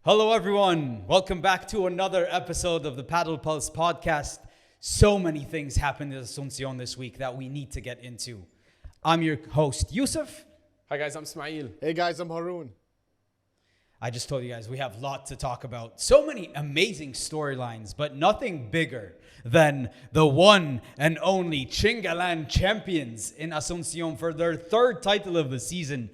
Hello, everyone. Welcome back to another episode of the Padel Pulse podcast. So many things happened in Asuncion this week that we need to get into. I'm your host, Yousef. Hi guys, I'm Ismaeel. Hey guys, I'm Haroon. I just told you guys we have a lot to talk about. So many amazing storylines, but nothing bigger than the one and only Chingalan champions in Asuncion for their third title of the season.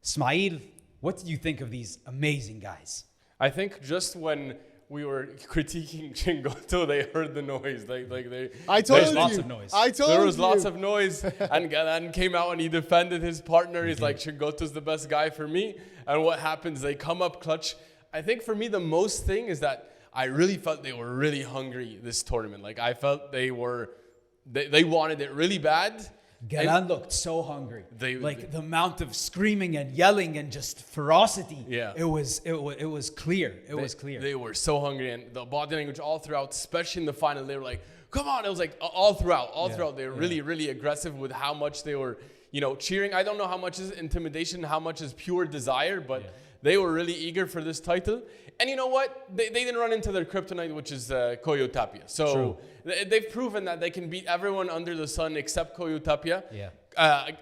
Ismaeel, what did you think of these amazing guys? I think just when we were critiquing Chingotto, they heard the noise. There's lots of noise. There was lots of noise, and Galan came out and he defended his partner. He's like, Chingotto's the best guy for me. And what happens? They come up clutch. I think for me, the most thing is that I really felt they were really hungry this tournament. Like I felt they wanted it really bad. Galan looked so hungry. The amount of screaming and yelling and just ferocity. Yeah. It was clear. It was clear. They were so hungry, and the body language all throughout, especially in the final, they were like, "Come on!" It was like all throughout. They were really aggressive with how much they were, cheering. I don't know how much is intimidation, how much is pure desire, but they were really eager for this title. And you know what? They didn't run into their kryptonite, which is Coello Tapia. So they've proven that they can beat everyone under the sun except Coello Tapia. Yeah.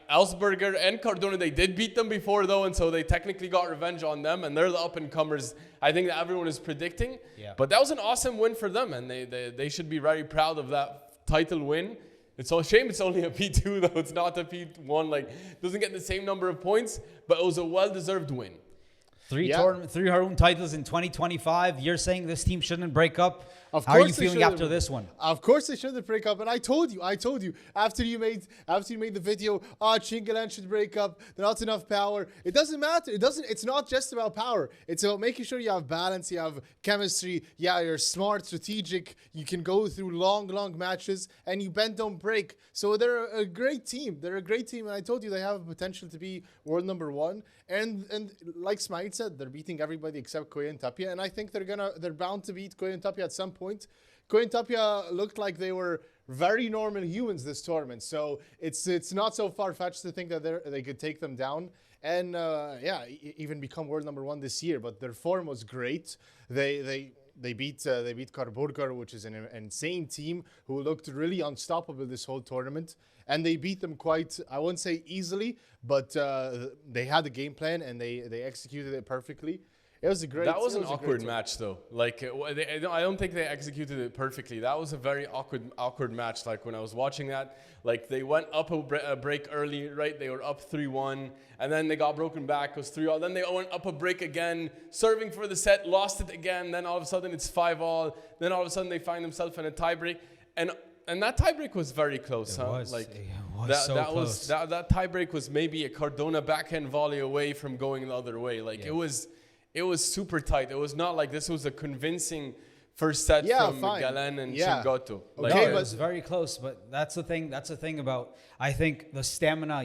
Augsburger and Cardona, they did beat them before though, and so they technically got revenge on them, and they're the up-and-comers I think that everyone is predicting. Yeah. But that was an awesome win for them, and they should be very proud of that title win. It's a shame it's only a P2 though. It's not a P1. Doesn't get the same number of points, but it was a well-deserved win. Three Haroon titles in 2025. You're saying this team shouldn't break up. Of How are you course they feeling after this one? Of course they shouldn't break up. And I told you after you made the video, Chingalan should break up. They're not enough power. It doesn't matter. It's not just about power. It's about making sure you have balance, you have chemistry. Yeah, you're smart, strategic. You can go through long matches and you bend, don't break. So they're a great team. And I told you they have a potential to be world number one. And like Ismaeel said, they're beating everybody except Coello and Tapia. And I think they're bound to beat Coello and Tapia at some point. Coello and Tapia looked like they were very normal humans this tournament. So it's not so far-fetched to think that they could take them down. And even become world number one this year. But their form was great. They beat Carburger, which is an insane team who looked really unstoppable this whole tournament. And they beat them quite, I won't say easily, but they had a game plan and they executed it perfectly. It was a great. That was an awkward match, though. I don't think they executed it perfectly. That was a very awkward match. Like when I was watching that, they went up a break early, right? They were up 3-1, and then they got broken back. It was 3-all. Then they went up a break again, serving for the set, lost it again. Then all of a sudden it's 5-all. Then all of a sudden they find themselves in a tiebreak, and that tiebreak was very close, It was so close. That tiebreak was maybe a Cardona backhand volley away from going the other way. It was super tight. It was not like this was a convincing first set from Galan and Chingotto. It was very close, but that's the thing about, I think, the stamina,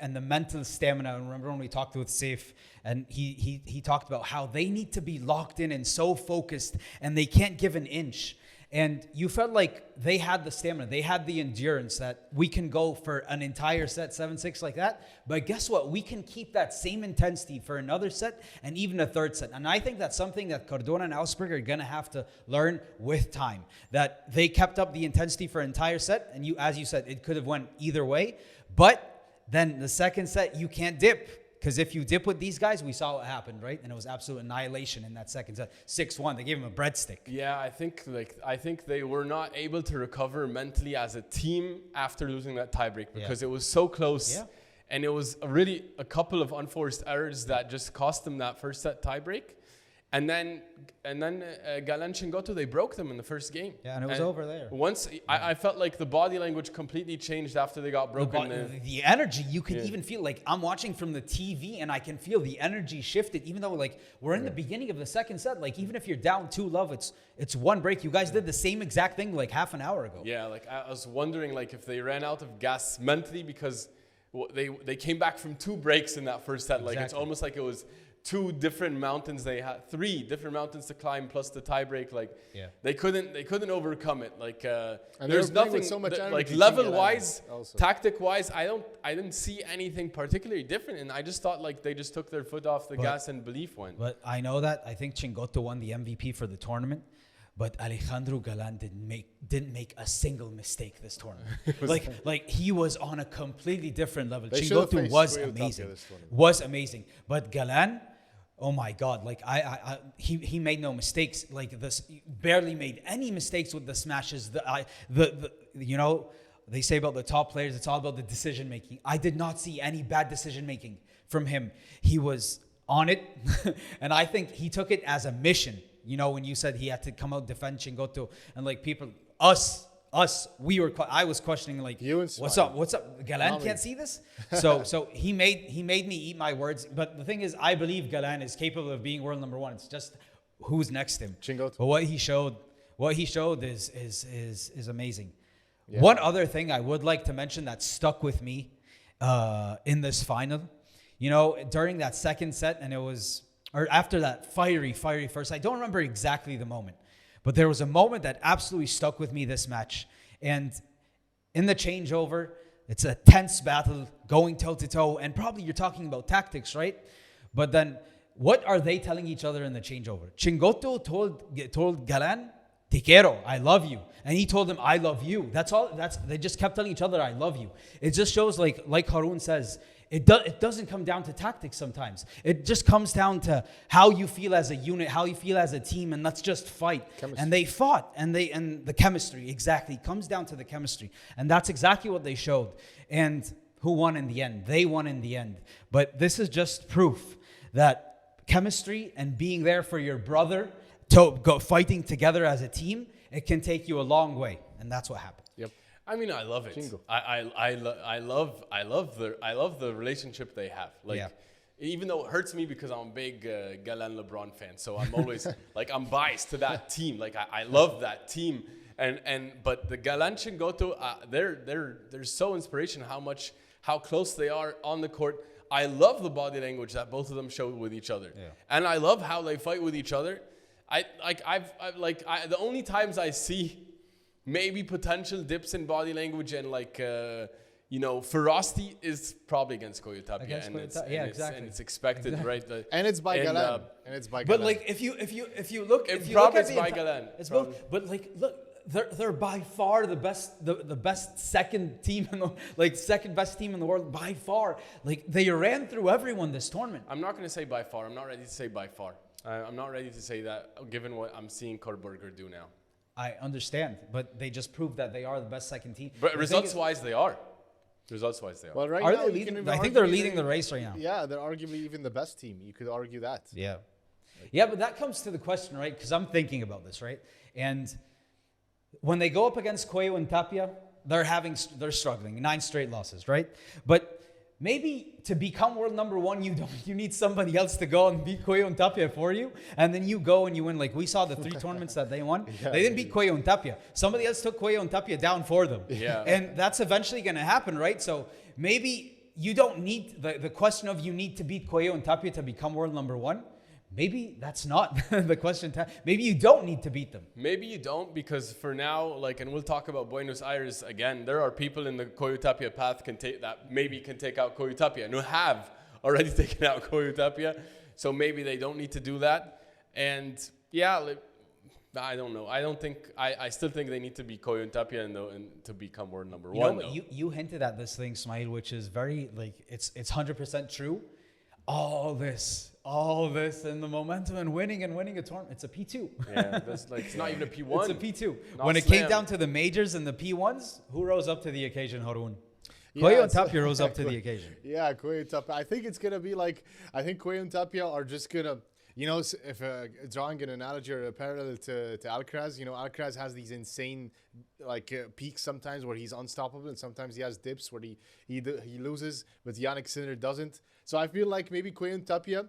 and the mental stamina. I remember when we talked with Saif, and he talked about how they need to be locked in and so focused, and they can't give an inch. And you felt like they had the stamina, they had the endurance that we can go for an entire set, 7-6 like that. But guess what? We can keep that same intensity for another set and even a third set. And I think that's something that Cardona and Augsburger are going to have to learn with time. That they kept up the intensity for an entire set. And as you said, it could have went either way. But then the second set, you can't dip. Because if you dip with these guys, we saw what happened, right? And it was absolute annihilation in that second set. 6-1, they gave him a breadstick. Yeah, I think they were not able to recover mentally as a team after losing that tiebreak because it was so close. Yeah. And it was really a couple of unforced errors that just cost them that first set tiebreak. And then Galán Chingotto, they broke them in the first game. Yeah, and it was over there. I felt like the body language completely changed after they got broken. The energy, you can even feel, I'm watching from the TV and I can feel the energy shifted, even though we're in the beginning of the second set. Even if you're down 2-love, it's one break. You guys did the same exact thing half an hour ago. Yeah, I was wondering if they ran out of gas mentally because they came back from 2 breaks in that first set. Exactly. It's almost like it was 2 different mountains. They had 3 different mountains to climb plus the tiebreak. Like they couldn't overcome it. Like there's nothing so much like energy, level wise, also. tactic wise. I didn't see anything particularly different, and I just thought like they just took their foot off the gas and belief went. But I know that I think Chingotto won the MVP for the tournament. But Alejandro Galan didn't make a single mistake this tournament. like he was on a completely different level. Chingotto was amazing. But Galan, oh my God! Like he made no mistakes. Like this, barely made any mistakes with the smashes. You know, they say about the top players, it's all about the decision making. I did not see any bad decision making from him. He was on it, and I think he took it as a mission. You know, when you said he had to come out defend Chingotto, and like people, I was questioning like, what's up? Galan can't see this. So he made me eat my words. But the thing is, I believe Galan is capable of being world number 1. It's just who's next to him. Chingotto. But what he showed is amazing. Yeah. One other thing I would like to mention that stuck with me in this final, you know, during that second set, and it was. Or after that fiery first, I don't remember exactly the moment, but there was a moment that absolutely stuck with me this match. And in the changeover, it's a tense battle going toe to toe, and probably you're talking about tactics, right? But then what are they telling each other in the changeover? Chingotto told Galan, "Te quiero, I love you," and he told him, "I love you." That's all. They just kept telling each other, "I love you." It just shows, like Haroon says. It doesn't come down to tactics sometimes. It just comes down to how you feel as a unit, how you feel as a team, and let's just fight. Chemistry. And they fought, and the chemistry, exactly. It comes down to the chemistry. And that's exactly what they showed. And who won in the end? They won in the end. But this is just proof that chemistry and being there for your brother, to go fighting together as a team, it can take you a long way. And that's what happened. Yep. I mean, I love it. Chingo. I love the relationship they have. Like, even though it hurts me because I'm a big Galan LeBron fan, so I'm always like I'm biased to that team. Like I love that team, but the Galán Chingotto, they're so inspirational. How close they are on the court. I love the body language that both of them show with each other, and I love how they fight with each other. The only times I see maybe potential dips in body language and ferocity is probably against Coello Tapia, exactly. And it's expected, right? And it's by Galan. But like if you look, it probably is by Galan. It's both. But like look, they're by far the best second team second best team in the world by far. Like they ran through everyone this tournament. I'm not going to say by far. I'm not ready to say by far. I'm not ready to say that given what I'm seeing Carburger do now. I understand, but they just proved that they are the best second team. But results-wise, they are. Well, right are now, they leading? I think they're leading the race right now. Yeah, they're arguably even the best team. You could argue that. Yeah. Yeah, but that comes to the question, right? Because I'm thinking about this, right? And when they go up against Coello and Tapia, they're struggling. 9 straight losses, right? But maybe to become world number 1, you need somebody else to go and beat Coello and Tapia for you, and then you go and you win. Like we saw the 3 tournaments that they won. They didn't beat Coello and Tapia. Somebody else took Coello and Tapia down for them. Yeah. And that's eventually going to happen, right? So maybe you don't need the question of you need to beat Coello and Tapia to become world number 1. Maybe that's not the question. Maybe you don't need to beat them. Maybe you don't, because for now, and we'll talk about Buenos Aires again, there are people in the Coello Tapia path that maybe can take out Coello Tapia and who have already taken out Coello Tapia. So maybe they don't need to do that. And I don't know. I still think they need to beat Coello and Tapia and to become world number 1. You hinted at this thing, Ismaeel, which is very it's 100% true. All this and the momentum and winning a tournament. It's a P2. Yeah, that's it's not even a P1. It's a P2. When it came down to the majors and the P1s, who rose up to the occasion, Haroon? Coello and Tapia rose up to the occasion. Yeah, Coello and Tapia. I think it's going to be I think Coello and Tapia are just going to, if drawing an analogy or a parallel to Alcaraz, Alcaraz has these insane peaks sometimes where he's unstoppable, and sometimes he has dips where he loses, but Jannik Sinner doesn't. So I feel like maybe Coello and Tapia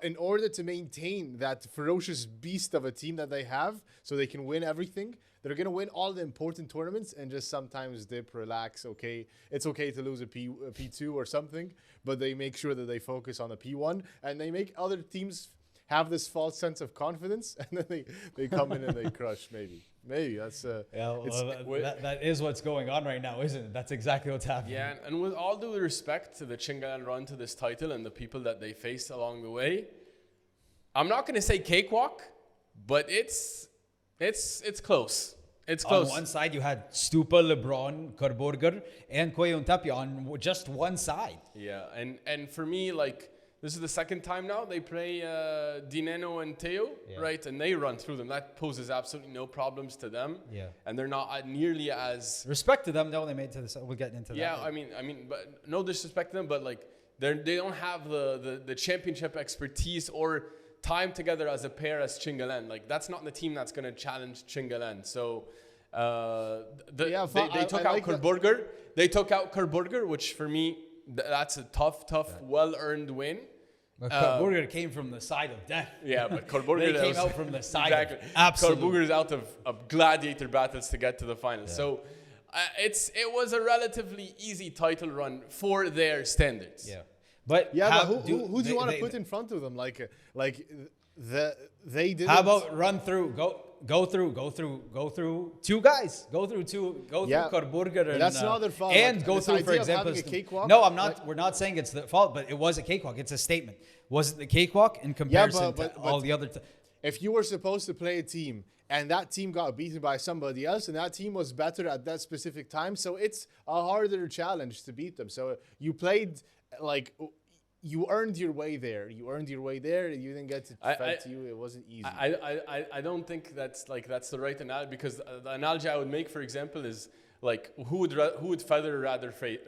in order to maintain that ferocious beast of a team that they have, so they can win everything, they're going to win all the important tournaments and just sometimes dip, relax. Okay, it's okay to lose a P2 or something, but they make sure that they focus on the P1, and they make other teams have this false sense of confidence, and then they come in and they crush. Maybe that's that is what's going on right now, isn't it? That's exactly what's happening. Yeah, and with all due respect to the Chingalan run to this title and the people that they faced along the way, I'm not going to say cakewalk, but it's close. It's close. On one side, you had Stupa, Lebron, Carburger, and Coello and Tapia on just one side. Yeah, and for me, like, this is the second time now they play Nenno and Tello, right? And they run through them. That poses absolutely no problems to them. Yeah. And they're not nearly as... Respect to them, though. They made to this. We'll get into that. Yeah, I mean, but no disrespect to them, but like they don't have the championship expertise or time together as a pair as Chingalan. Like, that's not the team that's going to challenge Chingalan. So they took out Carburger. They took out Carburger, which for me, that's a tough, well-earned win. But Carburger came from the side of death. Yeah, but Carburger came out from the side. Exactly. Absolutely. Carburger is out of gladiator battles to get to the final. Yeah. So it was a relatively easy title run for their standards. Yeah. But who do you want to put in front of them? They did. How about run through? Go through two guys. Go through Carburger and that's not their fault. And go through, for example. No, I'm not. We're not saying it's the fault, but it was a cakewalk. It's a statement. Was it the cakewalk in comparison to all the other? If you were supposed to play a team and that team got beaten by somebody else, and that team was better at that specific time, so it's a harder challenge to beat them. So you played like. You earned your way there. You didn't get it fed to you. It wasn't easy. I don't think that's the right analogy, because the analogy I would make, for example, is like who would Federer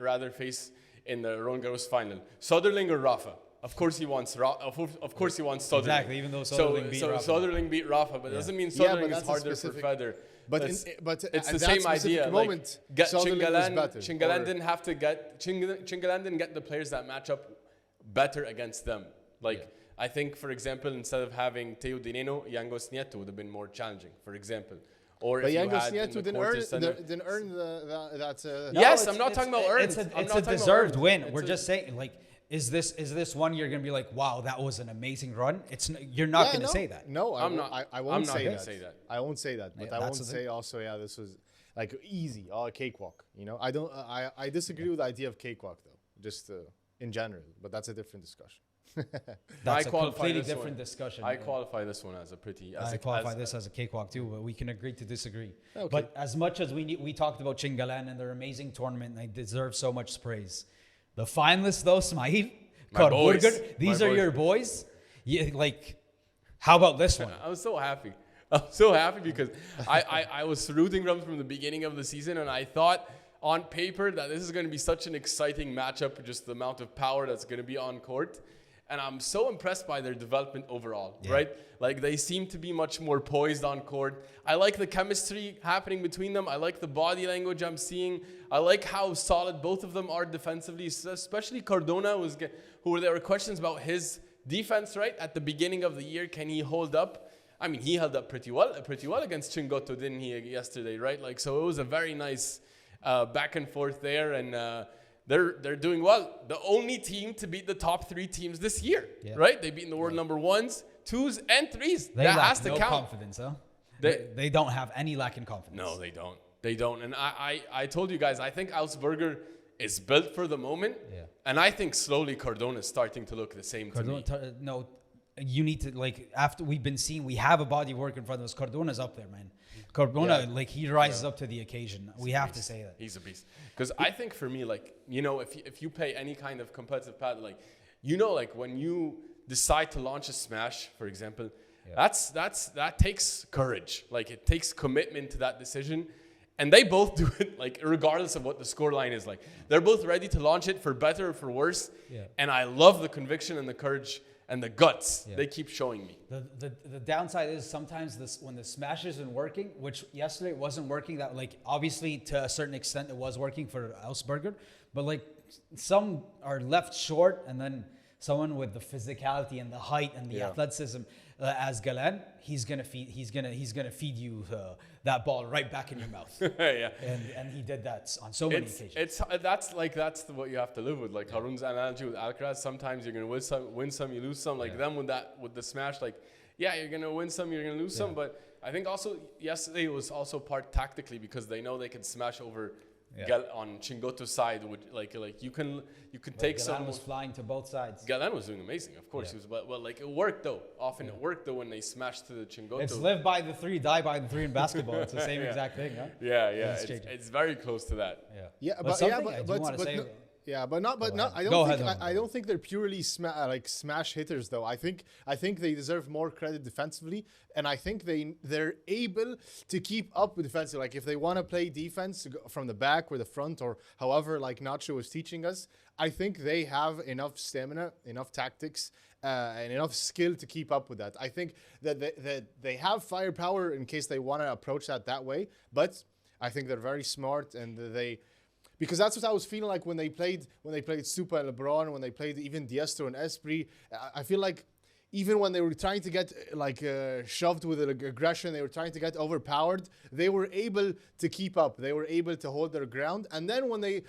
rather face in the Roland Garros final, Soderling or Rafa? Of course he wants Soderling. Exactly, even though Soderling beat Rafa. Soderling beat Rafa, but it doesn't mean Soderling is harder for Federer. But it's the same idea. Moment, like, Chingalan didn't get the players that match up better against them. I think, for example, instead of having Tello Nenno, Yango's Nieto would have been more challenging, for example. Or but Yango's Nieto didn't earn that. Yes, I'm not talking about earned. It's a deserved win. We're just saying, like, is this one you're gonna be like, wow, that was an amazing run? You're not gonna say that. No, I won't say that. I won't say that. But Yeah, I won't say also, this was like easy, a cakewalk. You know, I disagree with the idea of cakewalk though. Just in general, but that's a different discussion. That's a completely different discussion. I qualify this one as a pretty. I qualify this as a cakewalk too, but we can agree to disagree. Okay. But as much as we talked about Chingalan and their amazing tournament, and they deserve so much praise. The finalists, though, Ismaeel, Carburger, these are your boys. Yeah, like, how about this one? I was so happy. I'm so happy because I was rooting from the beginning of the season, and I thought on paper that this is going to be such an exciting matchup, just the amount of power that's going to be on court. And I'm so impressed by their development overall, right? Like, they seem to be much more poised on court. I like the chemistry happening between them. I like the body language I'm seeing. I like how solid both of them are defensively, especially Cardona, who there were questions about his defense, right? At the beginning of the year, can he hold up? I mean, he held up pretty well against Chingotto, didn't he, yesterday, right? Like, so it was a very nice back and forth there, and they're doing well. The only team to beat the top three teams this year, right? They've beaten the world number 1s, 2s, and 3s. They that lack has to no count. Confidence, huh? They don't have any lack in confidence. No, they don't. They don't. And I told you guys, I think Augsburger is built for the moment, and I think slowly Cardona is starting to look the same to me. No, you need to, like, after we've been seeing, we have a body work in front of us. Cardona's up there, man. Cardona, like, he rises up to the occasion. We have to say that. He's a beast. Because I think for me, like, you know, if you play any kind of competitive paddle, like, you know, like when you decide to launch a smash, for example, that takes courage. Like, it takes commitment to that decision. And they both do it, like, regardless of what the score line is. Like, they're both ready to launch it for better or for worse. Yeah. And I love the conviction and the courage and the guts they keep showing me. The downside is sometimes when the smash isn't working, which yesterday it wasn't working, that, like, obviously to a certain extent it was working for Augsburger, but, like, some are left short, and then someone with the physicality and the height and the athleticism as Galan, he's gonna feed you that ball right back in your mouth. Yeah. And he did that on so many occasions. That's what you have to live with. Like Haroon's analogy with Alcaraz, sometimes you're gonna win some, you lose some. Like them with the smash, like you're gonna win some, you're gonna lose some. But I think also yesterday it was also part tactically because they know they can smash over on Chingotto's side. Like you can take Galan some. was flying to both sides. Galan was doing amazing, of course. He was, well, like it worked though. Often it worked though when they smashed to the Chingotto. It's live by the 3, die by the 3 in basketball. It's the same exact thing, huh? Yeah. It's very close to that. I don't think they're purely smash hitters though. I think they deserve more credit defensively, and I think they're able to keep up with defense. Like if they want to play defense from the back or the front or however, like Nacho was teaching us, I think they have enough stamina, enough tactics, and enough skill to keep up with that. I think that they have firepower in case they want to approach that way, but I think they're very smart and because that's what I was feeling like when they played Stupa and Lebron, when they played even Diestro and Esbri. I feel like even when they were trying to get shoved with aggression, they were trying to get overpowered, they were able to keep up. They were able to hold their ground. And then when they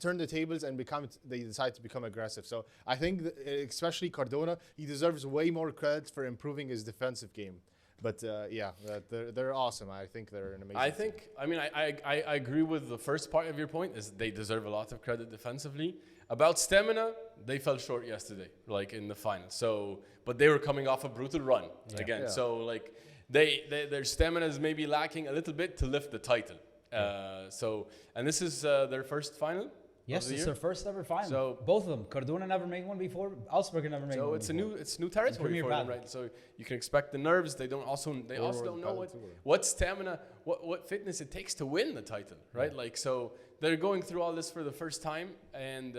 turn the tables and they decide to become aggressive. So I think especially Cardona, he deserves way more credit for improving his defensive game. But they're awesome. I think they're an amazing team. I agree with the first part of your point, is they deserve a lot of credit defensively. About stamina, they fell short yesterday, like in the final. So, but they were coming off a brutal run again. Yeah. So like their stamina is maybe lacking a little bit to lift the title. And this is their first final. Yes, it's their first ever final. So both of them. Cardona never made one before. Augsburger never made one. So it's new territory for them, right? So you can expect the nerves. They also don't know what stamina, what fitness it takes to win the title, right? Yeah. Like so they're going through all this for the first time, and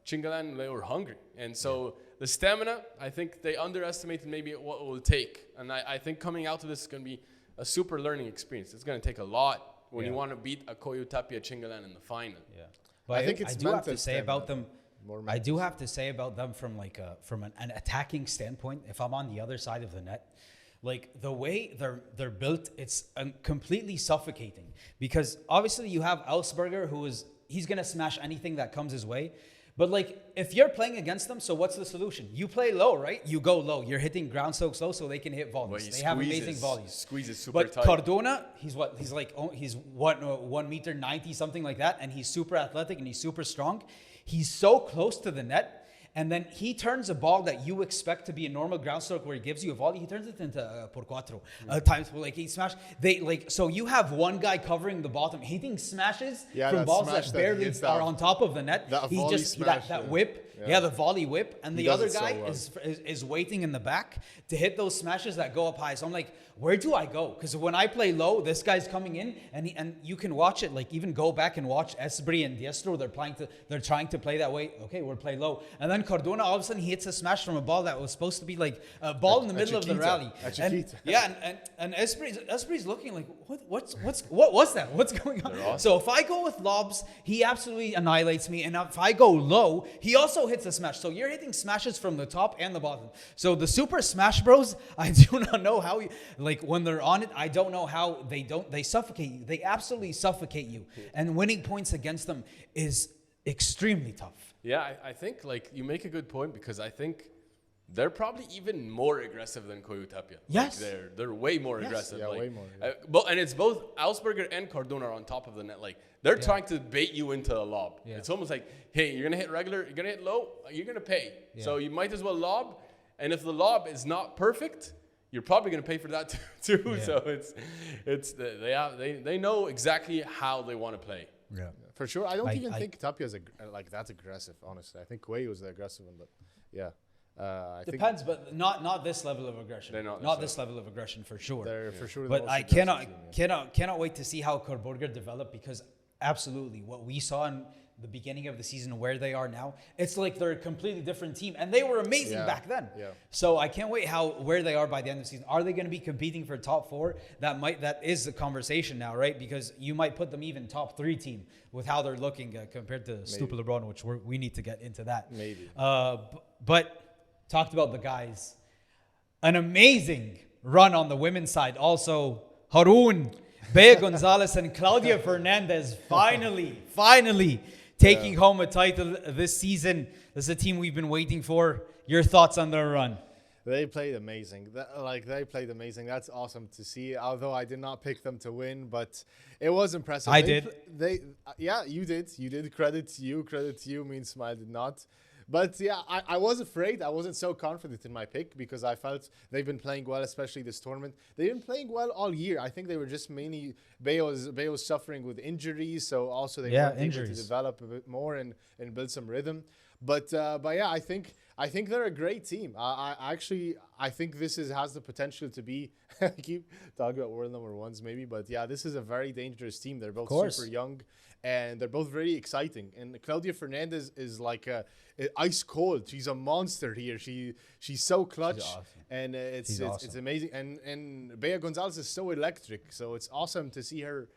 Chingalan, they were hungry, and so the stamina, I think they underestimated maybe what it will take, and I think coming out of this is going to be a super learning experience. It's going to take a lot when you want to beat a Coello, Tapia, Chingalan in the final. Yeah. But I do have to say about them. I do have to say about them from an attacking standpoint. If I'm on the other side of the net, like the way they're built, it's completely suffocating. Because obviously you have Augsburger, he's gonna smash anything that comes his way. But like if you're playing against them, so what's the solution? You play low, right? You go low. You're hitting ground strokes low so they can hit volleys. They have amazing volleys. Squeezes super tight. But Cardona, he's 1 meter 90, something like that, and he's super athletic and he's super strong. He's so close to the net. And then he turns a ball that you expect to be a normal ground stroke where he gives you a volley. He turns it into por cuatro times. Like he smash. So you have one guy covering the bottom, hitting smashes from balls that barely are on top of the net. He's just that whip. Yeah, the volley whip, and the other guy is waiting in the back to hit those smashes that go up high. So I'm like, where do I go? Because when I play low, this guy's coming in, and you can watch it. Like even go back and watch Esbri and Diestro. They're trying to play that way. Okay, we'll play low, and then Cardona all of a sudden he hits a smash from a ball that was supposed to be like a ball in the middle of the rally. And Esbri's looking like what was that? What's going on? Awesome. So if I go with lobs, he absolutely annihilates me, and if I go low, he also hits a smash. So you're hitting smashes from the top and the bottom. So the Super Smash Bros, I do not know how when they're on it, I don't know how they suffocate you. They absolutely suffocate you. And winning points against them is extremely tough. Yeah, I think you make a good point, because I think they're probably even more aggressive than Coello Tapia. Yes. They're way more aggressive. Yeah, way more. And it's both Augsburger and Cardona are on top of the net. They're trying to bait you into a lob. Yeah. It's almost like, hey, you're going to hit regular, you're going to hit low, you're going to pay. Yeah. So you might as well lob. And if the lob is not perfect, you're probably going to pay for that too. Yeah. So they know exactly how they want to play. Yeah. For sure. I don't even think Tapia is that aggressive, honestly. I think Coello was the aggressive one, but yeah. Depends, but not this level of aggression. They're not this level of aggression for sure. They're for sure. But I cannot wait to see how Carburger develop, because absolutely what we saw in the beginning of the season where they are now, it's like they're a completely different team, and they were amazing back then. Yeah. So I can't wait where they are by the end of the season. Are they going to be competing for top 4? That is the conversation now, right? Because you might put them even top 3 team with how they're looking compared to Stupa Lebron, which we need to get into that. Maybe. But talked about the guys. An amazing run on the women's side. Also, Haroon, Bea Gonzalez, and Claudia Fernandez finally taking home a title this season. This is a team we've been waiting for. Your thoughts on their run? They played amazing. They played amazing. That's awesome to see. Although I did not pick them to win, but it was impressive. I did. Yeah, you did. You did. Credit to you. Credit to you. Me and Ismaeel did not. But yeah, I was afraid. I wasn't so confident in my pick because I felt they've been playing well, especially this tournament. They've been playing well all year. I think they were just mainly Bea was suffering with injuries, so also they weren't able to develop a bit more and build some rhythm. But yeah, I think they're a great team. I think this has the potential to be. I keep talking about world number ones maybe, but yeah, this is a very dangerous team. They're both super young, and they're both very exciting. And Claudia Fernandez is like ice cold. She's a monster here. She's so clutch, she's awesome. And it's amazing. And Bea Gonzalez is so electric. So it's awesome to see her,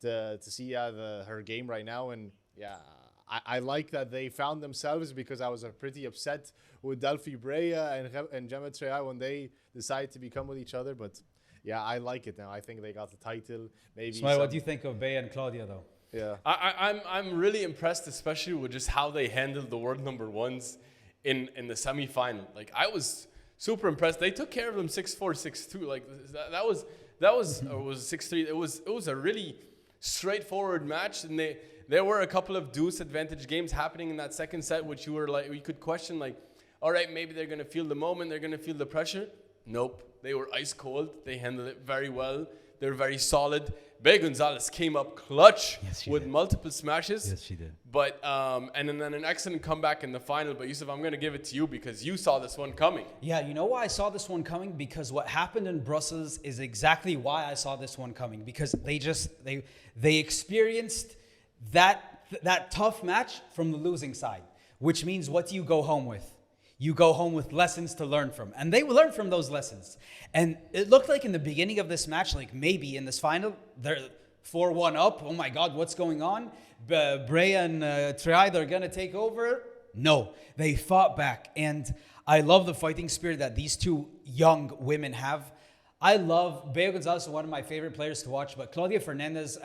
to see her game right now. And yeah. I like that they found themselves because I was pretty upset with Delphi Brea and Gemma Triay when they decided to become with each other. But yeah, I like it now. I think they got the title. Maybe. Ismaeel, what do you think of Bea and Claudia though? Yeah, I'm really impressed, especially with just how they handled the world number ones in the semifinal. Like I was super impressed. They took care of them 6-4, 6-2. Like that was or was 6-3. It was a really straightforward match, and there were a couple of deuce advantage games happening in that second set, which we could question, like, all right, maybe they're going to feel the moment, they're going to feel the pressure. Nope. They were ice cold. They handled it very well. They're very solid. Bea Gonzalez came up clutch with multiple smashes. Yes, she did. But, and then an excellent comeback in the final. But Yousef, I'm going to give it to you because you saw this one coming. Yeah, you know why I saw this one coming? Because what happened in Brussels is exactly why I saw this one coming. Because they experienced that tough match from the losing side, which means what do you go home with? You go home with lessons to learn from. And they learned from those lessons. And it looked like in the beginning of this match, like maybe in this final, they're 4-1 up. Oh my God, what's going on? Brea and Triay, they're going to take over. No, they fought back. And I love the fighting spirit that these two young women have. I love Bea Gonzalez, one of my favorite players to watch, but Claudia Fernandez,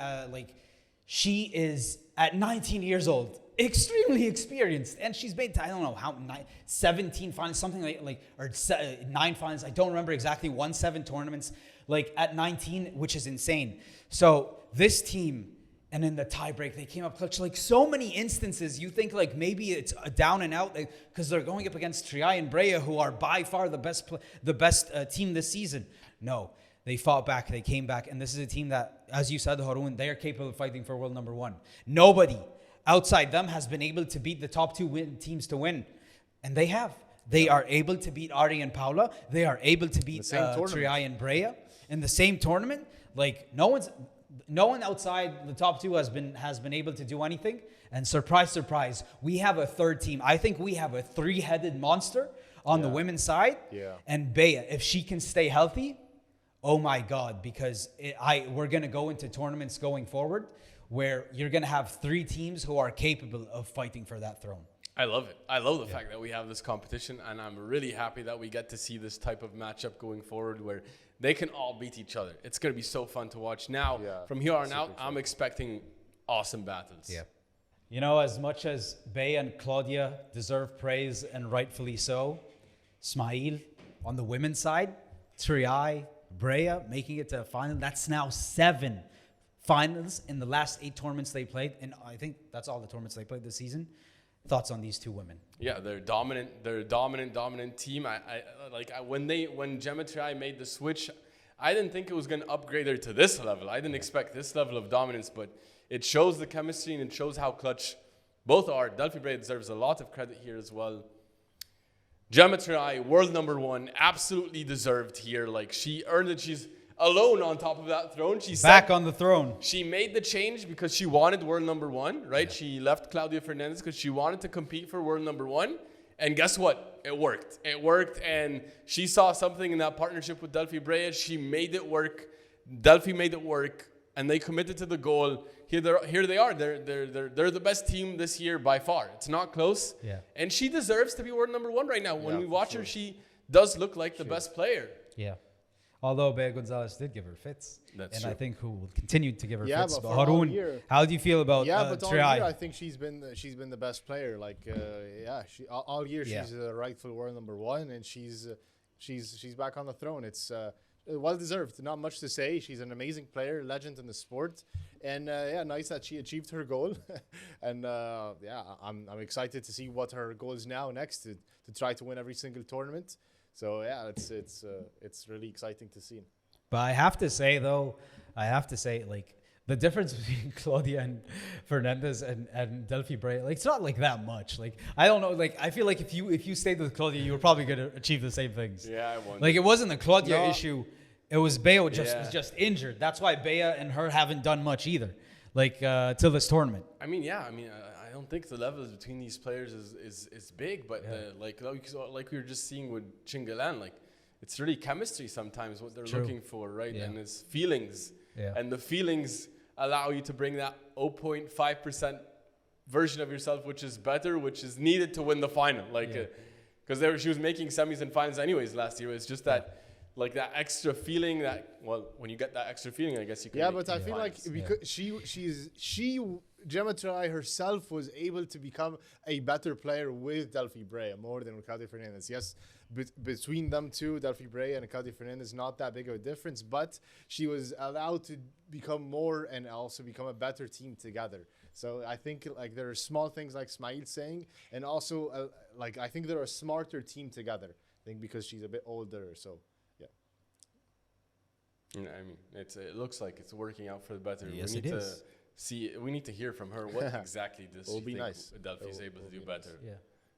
she is at 19 years old, extremely experienced, and she's made, I don't know how, 17 finals, something or 9 finals. I don't remember exactly. Won 7 tournaments, at 19, which is insane. So this team, and in the tiebreak, they came up clutch. So many instances, you think maybe it's a down and out because they're going up against Triay and Brea, who are by far the best team this season. No. They fought back, they came back, and this is a team that, as you said, Haroon, they are capable of fighting for world number 1. Nobody outside them has been able to beat the top 2 teams to win, and they have. They are able to beat Ari and Paula. They are able to beat Triay and Brea in the same tournament. No one outside the top 2 has been able to do anything. And surprise, surprise, we have a third team. I think we have a 3-headed monster on the women's side. Yeah. And Bea, if she can stay healthy. Oh my God, because we're going to go into tournaments going forward where you're going to have 3 teams who are capable of fighting for that throne. I love it. I love the fact that we have this competition, and I'm really happy that we get to see this type of matchup going forward where they can all beat each other. It's going to be so fun to watch. Now, from here on out, I'm expecting awesome battles. Yeah. You know, as much as Bea and Claudia deserve praise, and rightfully so, Ismaeel on the women's side, Triay, Brea making it to a final. That's now 7 finals in the last 8 tournaments they played. And I think that's all the tournaments they played this season. Thoughts on these 2 women? Yeah, they're dominant. They're a dominant team. When Gemma Triay made the switch, I didn't think it was going to upgrade her to this level. I didn't expect this level of dominance, but it shows the chemistry and it shows how clutch both are. Delphi Brea deserves a lot of credit here as well. Gemma Triay, world number 1, absolutely deserved here. She earned it. She's alone on top of that throne. She Back said on the throne. she made the change because she wanted world number 1, right? Yeah. She left Claudia Fernandez because she wanted to compete for world number 1. And guess what? It worked. It worked, and she saw something in that partnership with Delphi Brea. She made it work. Delphi made it work, and they committed to the goal. Here they are. They're the best team this year by far. It's not close. Yeah. And she deserves to be world number 1 right now. When we watch her, she does look like the best player. Yeah. Although Bea Gonzalez did give her fits. That's and true. I think who will continue to give her fits. But But for all Haroon, year- how do you feel about but all Triay? year I think she's been the best player. Like, all year she's the rightful world number 1, and she's back on the throne. It's well deserved. Not much to say. She's an amazing player, legend in the sport, and nice that she achieved her goal. And I'm excited to see what her goal is now next to try to win every single tournament. So it's really exciting to see. But I have to say, like, the difference between Claudia and Fernandez and Delphi Brea, like, it's not like that much. Like, I don't know. Like, I feel like if you stayed with Claudia, you were probably going to achieve the same things. Yeah, I wonder. Like, it wasn't the Claudia issue. It was Bea just injured. That's why Bea and her haven't done much either, like, till this tournament. I don't think the levels between these players is big, but like we were just seeing with Chingalan, like, it's really chemistry sometimes what they're looking for, right? Yeah. And it's feelings. Yeah. And the feelings allow you to bring that 0.5% version of yourself, which is better, which is needed to win the final. Like, because she was making semis and finals anyways last year. It's just that, like, that extra feeling that, well, when you get that extra feeling, I guess you can. Yeah, but I feel like because she Gemma Triay herself was able to become a better player with Delphi Brea more than with Claudia Fernandez. Yes, between them two, Delphi Brea and Claudia Fernandez, not that big of a difference, but she was allowed to become more and also become a better team together. So I think, like, there are small things like Ismaeel saying, and also like, I think they're a smarter team together. I think because she's a bit older, so yeah. I mean, it looks like it's working out for the better. Yes, it is. We need to hear from her what exactly does she think Delphi is able to do better.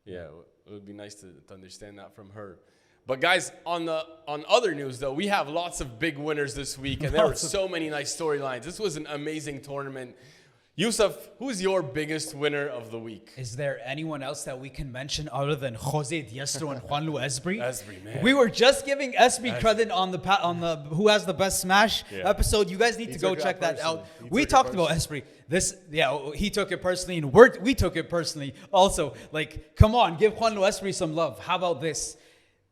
Yeah, it would be nice to understand that from her. But guys, on other news though, we have lots of big winners this week, and there were so many nice storylines. This was an amazing tournament. Yousef, who's your biggest winner of the week? Is there anyone else that we can mention other than Jose Diestro and Juanlu Esbri? Esbri, man. We were just giving Esbri credit on the who has the best smash episode. You guys need to go check that out. We talked about Esbri. He took it personally, and we took it personally. Also, like, come on, give Juanlu Esbri some love. How about this?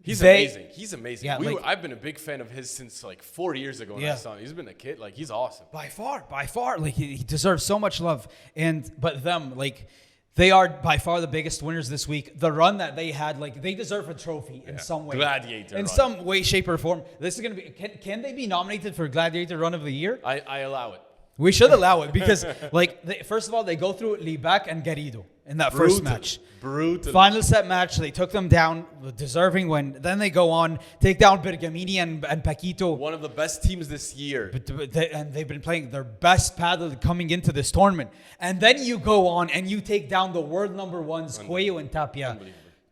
He's amazing. He's amazing. Yeah, I've been a big fan of his since like 4 years ago when I saw him. He's been a kid. Like, he's awesome. By far. Like, he deserves so much love. But them, like, they are by far the biggest winners this week. The run that they had, like, they deserve a trophy in some way. Gladiator in run. some way, shape, or form. This is going to be... Can they be nominated for Gladiator Run of the Year? I allow it. We should allow it because, like, first of all, they go through Libak and Garrido in that first match. Brutal. Final set match, they took them down, deserving win. Then they go on, take down Bergamini and Paquito. One of the best teams this year. And they've been playing their best paddle coming into this tournament. And then you go on and you take down the world number ones, Coello and Tapia.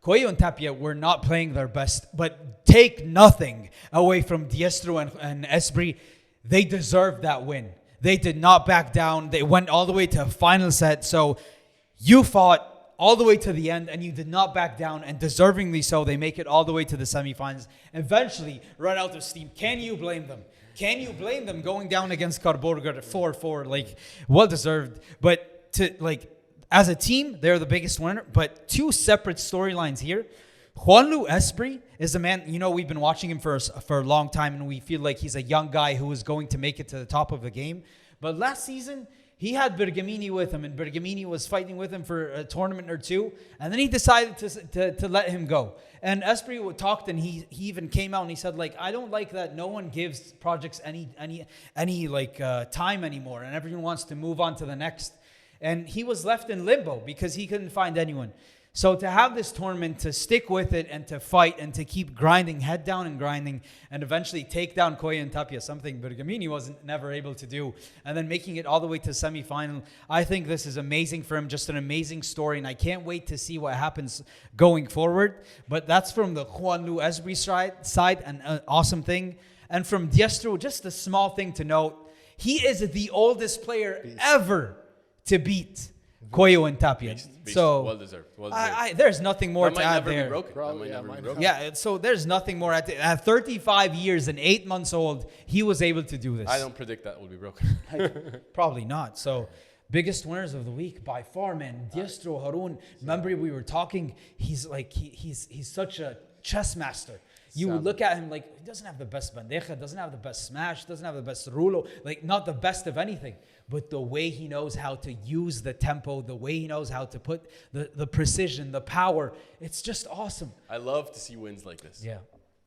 Coello and Tapia were not playing their best, but take nothing away from Diestro and Esbri. They deserved that win. They did not back down. They went all the way to a final set. So you fought all the way to the end and you did not back down, and deservingly so. They make it all the way to the semifinals. Eventually run out of steam. Can you blame them? Can you blame them going down against Carburger 4-4? Like, well deserved. But as a team, they're the biggest winner. But two separate storylines here. Juanlu Esbri is a man, we've been watching him for a long time, and we feel like he's a young guy who is going to make it to the top of the game. But last season, he had Bergamini with him, and Bergamini was fighting with him for a tournament or two, and then he decided to let him go. And Esbri talked, and he even came out and he said, like, I don't like that no one gives projects any time anymore, and everyone wants to move on to the next. And he was left in limbo because he couldn't find anyone. So to have this tournament, to stick with it and to fight and to keep grinding, head down and grinding, and eventually take down Coello and Tapia, something Bergamini wasn't never able to do, and then making it all the way to semifinal, I think this is amazing for him, just an amazing story, and I can't wait to see what happens going forward. But that's from the Juanlu Esbri side, an awesome thing. And from Diestro, just a small thing to note, he is the oldest player ever to beat Coello and Tapia. Beast. So well deserved. there's nothing more That to might add never there. be broken. Bro, That might yeah, never be might broken. Yeah, so there's nothing more. At 35 years and 8 months old, he was able to do this. I don't predict that will be broken. Probably not. So, biggest winners of the week by far, man. Diestro, Haroon. Remember we were talking. He's like he's such a chess master. You would look at him like he doesn't have the best bandeja, doesn't have the best smash, doesn't have the best rulo, like not the best of anything. But the way he knows how to use the tempo, the way he knows how to put the precision, the power, it's just awesome. I love to see wins like this. Yeah.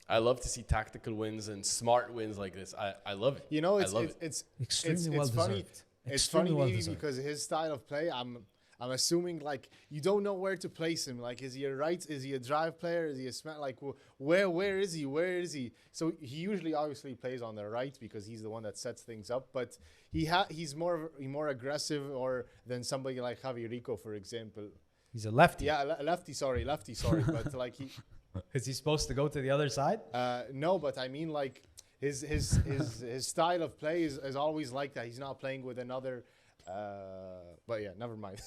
I love to see tactical wins and smart wins like this. I love it. You know, I love it. it's Extremely well funny. deserved. It's Extremely funny well maybe deserved. because his style of play, I'm assuming like you don't know where to place him. Like, is he a right? Is he a drive player? Is he a smash? Like, where is he? Where is he? So he usually obviously plays on the right because he's the one that sets things up. But he's more aggressive or than somebody like Javi Rico, for example. He's a lefty. Yeah, lefty. Sorry. But like Is he supposed to go to the other side? no, but I mean like his style of play is always like that. He's not playing with another. But yeah, never mind.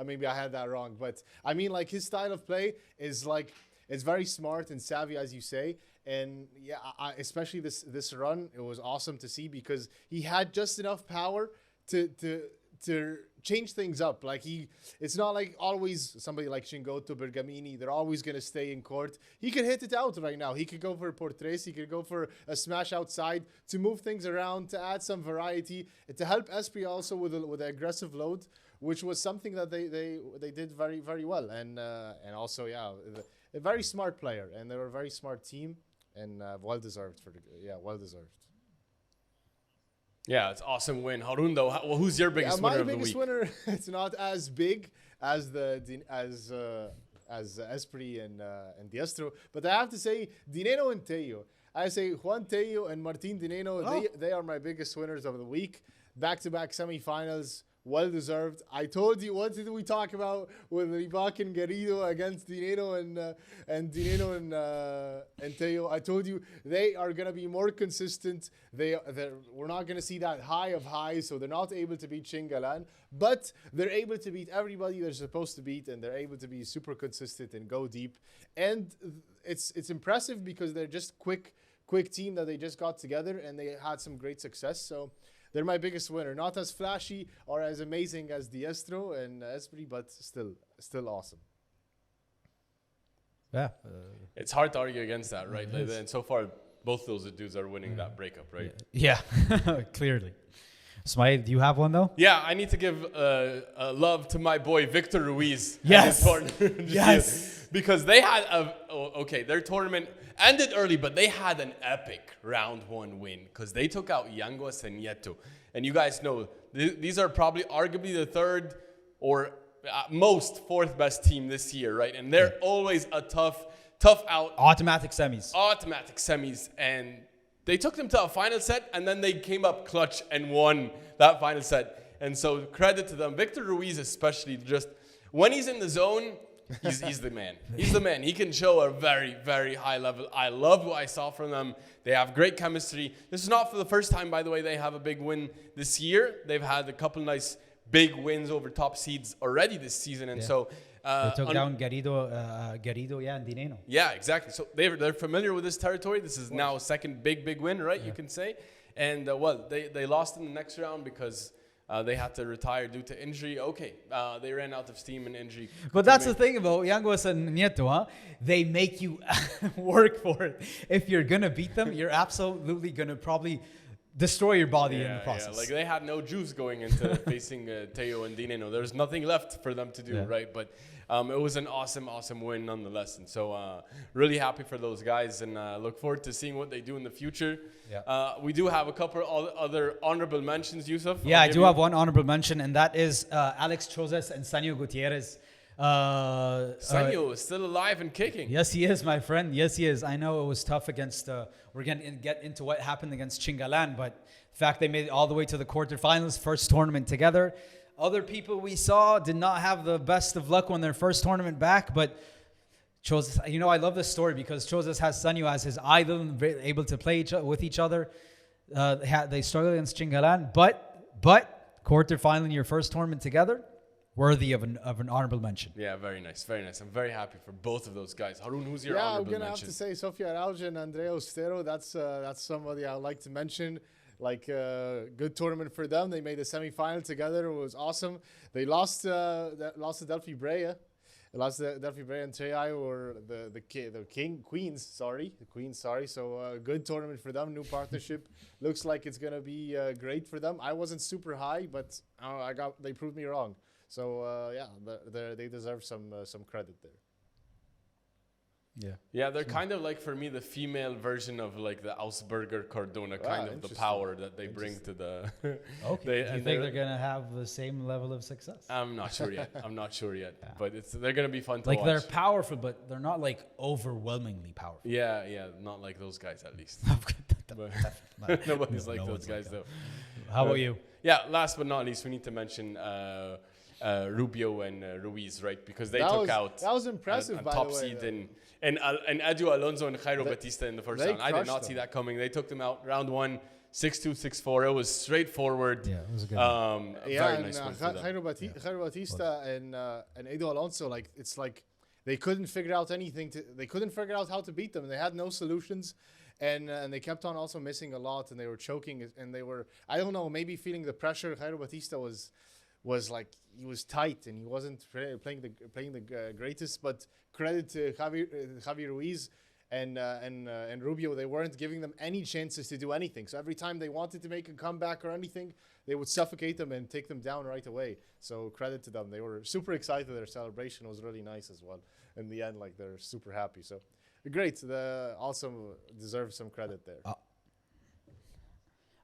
Maybe I had that wrong. But I mean, like his style of play is like it's very smart and savvy, as you say. And yeah, especially this run, it was awesome to see because he had just enough power to change things up. Like it's not like always somebody like Chingotto, Bergamini, they're always going to stay in court. He could hit it out right now. He could go for portraits. He could go for a smash outside to move things around, to add some variety, to help Esbri also with an aggressive load, which was something that they did very, very well. And also, yeah, a very smart player. And they were a very smart team and well-deserved. Well deserved. Yeah, it's awesome win. Haroon, though, who's your biggest winner of the week? My biggest winner, it's not as big as Esbri and Diestro, but I have to say Nenno and Tello. I say Juan Tello and Martin Nenno, they are my biggest winners of the week. Back-to-back semifinals, well-deserved. I told you, what did we talk about with Ribak and Garrido against Nenno and Tello? I told you they are going to be more consistent. We're not going to see that high of highs, so they're not able to beat Chingalan, but they're able to beat everybody they're supposed to beat, and they're able to be super consistent and go deep. And it's impressive because they're just quick team that they just got together, and they had some great success. So they're my biggest winner. Not as flashy or as amazing as Diestro and Esbri, but still awesome. Yeah. It's hard to argue against that, right? And so far, both those dudes are winning that breakup, right? Yeah, clearly. Ismaeel, do you have one though? Yeah, I need to give love to my boy Victor Ruiz. Yes. And his partner, Yes. because they had their tournament ended early, but they had an epic round one win because they took out Yanguas and Nieto. And you guys know these are probably arguably the third or most fourth best team this year, right? And they're always a tough out. Automatic semis. And they took them to a final set, and then they came up clutch and won that final set. And so credit to them. Victor Ruiz especially, just when he's in the zone, he's the man. He's the man. He can show a very, very high level. I loved what I saw from them. They have great chemistry. This is not for the first time, by the way, they have a big win this year. They've had a couple nice big wins over top seeds already this season. And so they took down Garrido, and Nenno. Yeah, exactly. So they're familiar with this territory. This is now a second big win, right? You can say. And they lost in the next round because they had to retire due to injury. Okay, they ran out of steam and injury. But that's the thing about Yanguas and Nieto, huh? They make you work for it. If you're gonna beat them, you're absolutely gonna probably destroy your body in the process. Yeah, like they had no juice going into facing Tello and Nenno. There's nothing left for them to do, right? But it was an awesome win nonetheless. And so really happy for those guys and look forward to seeing what they do in the future. Yeah. We do have a couple other honorable mentions, Yousef. Yeah, I do have one honorable mention, and that is Alex Chozes and Sanyo Gutierrez. Sanyo is still alive and kicking. Yes, he is, my friend. Yes, he is. I know it was tough against, we're going to get into what happened against Chingalan, but the fact they made it all the way to the quarterfinals, first tournament together. Other people we saw did not have the best of luck on their first tournament back, but Chose, I love this story because Chose has Sanyu as his idol and able to play with each other. They struggled against Chingalan, but quarterfinal in your first tournament together, worthy of an honorable mention. Yeah, very nice, very nice. I'm very happy for both of those guys. Haroon, who's your Yeah, I'm honorable gonna mention? have to say Sofia Araujo and Andrea Ostero. That's somebody I like to mention. Like good tournament for them. They made a semifinal together. It was awesome. They lost to Delphi Brea. They lost to Delphi Brea and Triay, or the Queens. So good tournament for them. New partnership. Looks like it's gonna be great for them. I wasn't super high, but they proved me wrong. So they deserve some credit there. Yeah, they're kind of like, for me, the female version of like the Augsburger Cardona, kind of the power that they bring to the. Okay. Do you think they're gonna have the same level of success? I'm not sure yet. But they're gonna be fun to like watch. they're powerful, but they're not like overwhelmingly powerful. Yeah, not like those guys at least. Nobody's like those guys though. How about you? Yeah, last but not least, we need to mention Rubio and Ruiz, right? Because they took out that was impressive, a by top the way, seed and Edu Alonso and Jairo Batista in the first round. I did not see that coming. They took them out round 1, 6-2, 6-4. It was straightforward. Yeah, it was a good very nice win for them. Jairo Batista and Edu Alonso, like it's like they couldn't figure out anything. They couldn't figure out how to beat them. They had no solutions. And they kept on also missing a lot, and they were choking, and they were, I don't know, maybe feeling the pressure. Jairo Batista was like, he was tight, and he wasn't playing the greatest. But credit to Javi Ruiz and Rubio, they weren't giving them any chances to do anything. So every time they wanted to make a comeback or anything, they would suffocate them and take them down right away. So credit to them. They were super excited. Their celebration was really nice as well. In the end, like, they're super happy. So great. Also deserve some credit there.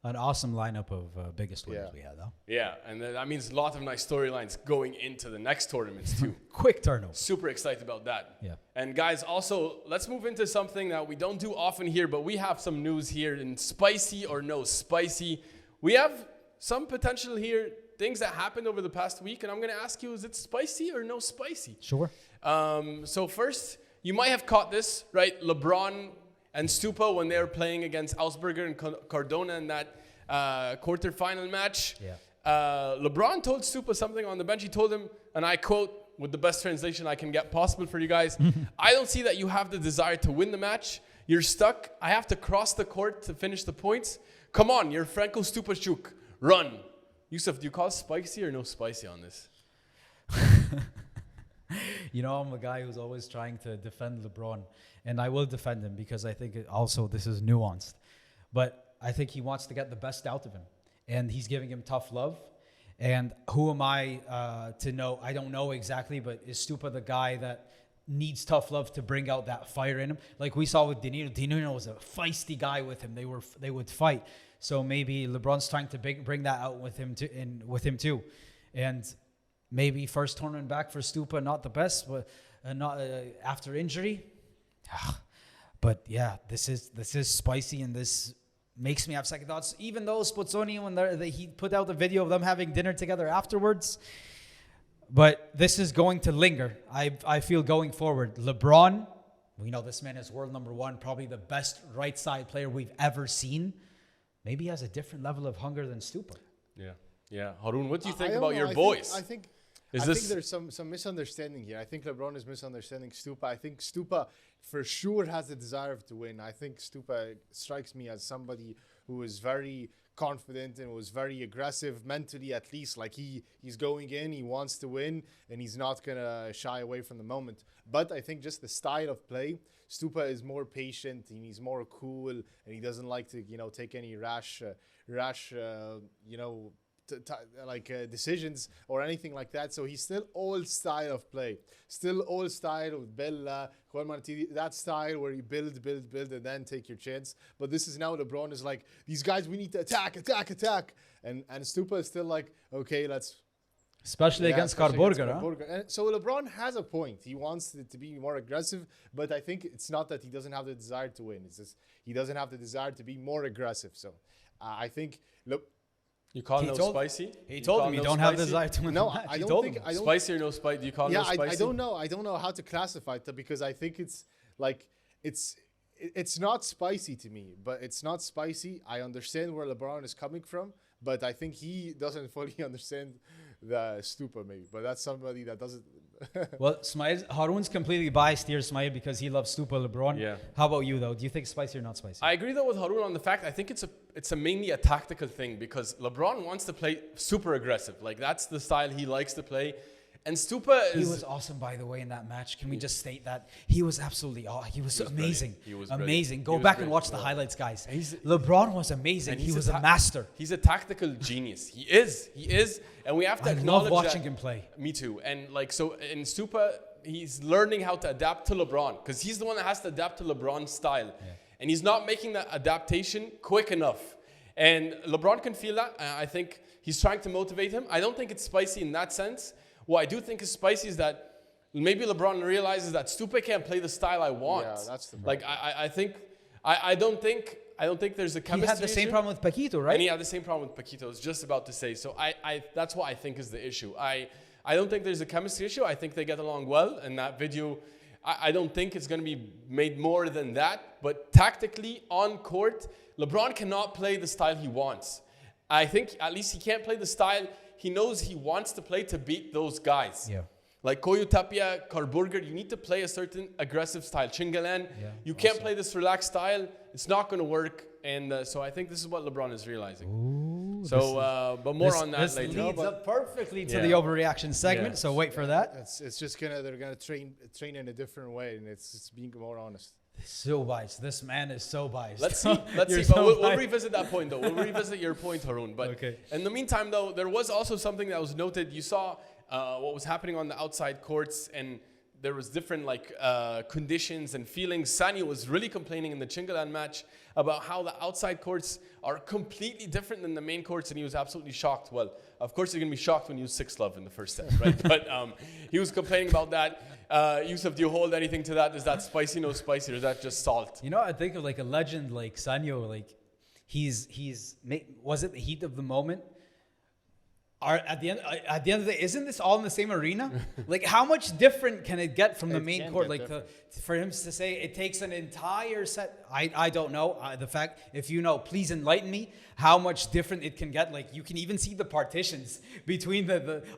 An awesome lineup of biggest winners we had, though. Yeah, and that means a lot of nice storylines going into the next tournaments too. Quick turnover. Super excited about that. Yeah. And guys, also, let's move into something that we don't do often here, but we have some news here in Spicy or No Spicy. We have some potential here, things that happened over the past week, and I'm going to ask you, is it spicy or no spicy? Sure. So first, you might have caught this, right? LeBron and Stupa, when they were playing against Augsburger and Cardona in that quarterfinal match. Yeah. LeBron told Stupa something on the bench. He told him, and I quote with the best translation I can get possible for you guys, I don't see that you have the desire to win the match. You're stuck. I have to cross the court to finish the points. Come on, you're Franco Stupashuk. Run. Yousef, do you call spicy or no spicy on this? I'm a guy who's always trying to defend LeBron, and I will defend him because I think also this is nuanced. But I think he wants to get the best out of him, and he's giving him tough love. And who am I to know? I don't know exactly, but is Stupa the guy that needs tough love to bring out that fire in him? Like we saw with Nenno. Nenno was a feisty guy with him. They would fight. So maybe LeBron's trying to bring that out with him too, and maybe first tournament back for Stupa, not the best, but not after injury. But yeah, this is spicy, and this makes me have second thoughts. Even though Spozzoni, when he put out the video of them having dinner together afterwards, but this is going to linger. I feel going forward. LeBron, we know this man is world number one, probably the best right side player we've ever seen. Maybe he has a different level of hunger than Stupa. Yeah. Haroon, what do you think about your boys? I think there's some misunderstanding here. I think LeBron is misunderstanding Stupa. I think Stupa for sure has the desire to win. I think Stupa strikes me as somebody who is very confident and was very aggressive mentally, at least. Like he's going in, he wants to win, and he's not gonna shy away from the moment. But I think just the style of play, Stupa is more patient and he's more cool, and he doesn't like to take any rash decisions or anything like that. So he's still old style of play, still old style with Bella, Juan Martí, that style where you build, and then take your chance. But this is now LeBron is like, these guys, we need to attack. And Stupa is still like, okay, let's... Especially against Carburger. And so LeBron has a point. He wants it to be more aggressive, but I think it's not that he doesn't have the desire to win. It's just he doesn't have the desire to be more aggressive. So I think, look, You call He no told- spicy? He You told call him you no don't have spicy? desire to win No, the match. I He don't told think. him. I don't. Spicy or no spicy? Do you call no Yeah, spicy? I don't know. I don't know how to classify it because I think it's like it's not spicy to me, but it's not spicy. I understand where LeBron is coming from, but I think he doesn't fully understand the Stupa maybe. But that's somebody that doesn't. Well, Haroon's completely biased here, Ismaeel, because he loves Stupa LeBron. Yeah. How about you, though? Do you think spicy or not spicy? I agree though with Haroon on the fact I think it's a mainly a tactical thing because LeBron wants to play super aggressive. Like that's the style he likes to play. And Stupa He is was awesome, by the way, in that match. Can we just state that? He was absolutely he was amazing. brilliant. He was amazing. brilliant. Go He was back and great. watch the highlights, guys. He's- LeBron was amazing. and He he's was a ta- master. He's a tactical genius. He is. And we have to I acknowledge love watching that. him play. Me too. And like so in Stupa, he's learning how to adapt to LeBron because he's the one that has to adapt to LeBron's style. And he's not making that adaptation quick enough. And LeBron can feel that. I think he's trying to motivate him. I don't think it's spicy in that sense. What I do think is spicy is that maybe LeBron realizes that Stupa can't play the style I want. Yeah, that's the problem. Like I think I don't think there's a He chemistry had the same issue. problem with Paquito, right? And he had the same problem with Paquito. I was just about to say. So I that's what I think is the issue. I don't think there's a chemistry issue. I think they get along well. And that video, I don't think it's going to be made more than that. But tactically, on court, LeBron cannot play the style he wants. I think at least he can't play the style he knows he wants to play to beat those guys. Yeah. Like Coello, Tapia, Carburger, you need to play a certain aggressive style. Chingalan, you can't play this relaxed style. It's not going to work. And so I think this is what LeBron is realizing. Ooh, but more on that this later. leads up perfectly to Yeah. the overreaction segment. Yeah. So wait for that. It's just they're gonna train in a different way, and it's being more honest. So biased. This man is so biased. Let's see. You're But so we'll biased. revisit that point, though. We'll revisit your point, Haroon. But Okay. in the meantime, though, there was also something that was noted. You saw what was happening on the outside courts, and there was different conditions and feelings. Sanyo was really complaining in the Chingalan match about how the outside courts are completely different than the main courts, and he was absolutely shocked. Well, of course, you're going to be shocked when you use 6-love in the first set, right? But he was complaining about that. Yousef, do you hold anything to that? Is that spicy, no spicy, or is that just salt? You know, I think of like a legend like Sanyo, like was it the heat of the moment? At the end of the day, isn't this all in the same arena? Like, how much different can it get from the It main can court? get Like, for him to say it takes an entire set, I don't know. The fact, if you know, please enlighten me. How much different it can get? Like, you can even see the partitions between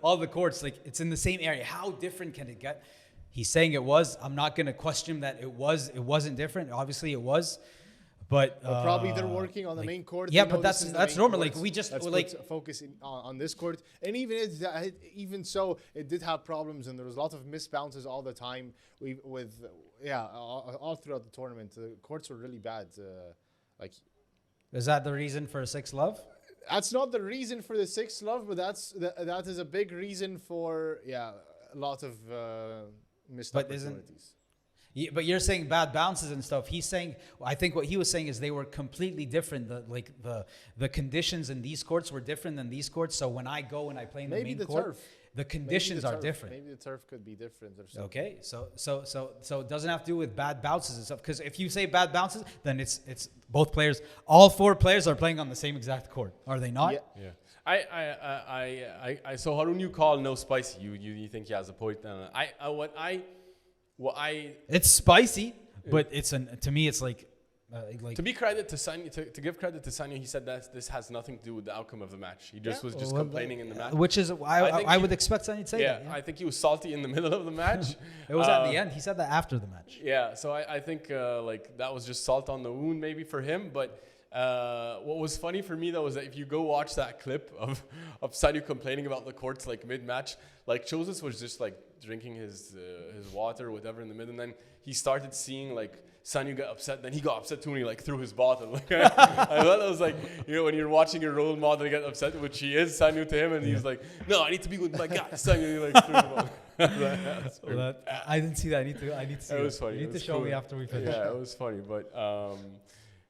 all the courts. Like, it's in the same area. How different can it get? He's saying it was. I'm not going to question that it was. It wasn't different. Obviously, it was. But Probably they're working on the main court. Yeah, They know but this is the that's main normal. court. Like, we just Let's like put focus on this court, and even so, it did have problems, and there was a lot of missed bounces all the time. All throughout the tournament, the courts were really bad. Is that the reason for 6-love? That's not the reason for the 6-love, but that is a big reason for a lot of missed But isn't- opportunities. But you're saying bad bounces and stuff. He's saying, I think what he was saying is they were completely different. The conditions in these courts were different than these courts. So when I go and I play in the Maybe main the court, turf. the conditions are turf. different. Maybe the turf could be different or something. Okay, so it doesn't have to do with bad bounces and stuff. Because if you say bad bounces, then it's both players. All 4 players are playing on the same exact court, are they not? Yeah. I so Haroon, you call no spicy. You think he has a point. It's spicy, but to me it's like to be credit to Sanyo, to give credit to Sanyo, he said that this has nothing to do with the outcome of the match. He just was just complaining in the match. which is think I he- would expect Sonny to say that. I think he was salty in the middle of the match. It was at the end. He said that after the match. Yeah, so I think that was just salt on the wound maybe for him. But what was funny for me though was that if you go watch that clip of Sanyo complaining about the courts like mid-match, like Yousef was just like drinking his water or whatever in the mid, and then he started seeing like Sanyo get upset. Then he got upset too, and he like threw his bottle. Like, I thought it was like, you know, when you're watching your role model get upset, which he is, Sanyo to him, and he's like, no, I need to be with my guy. Sanyo, he like threw the bottle. I didn't see that. I need to see It was that. funny. You It need to was show me cool. after we finish. Yeah, it was funny, but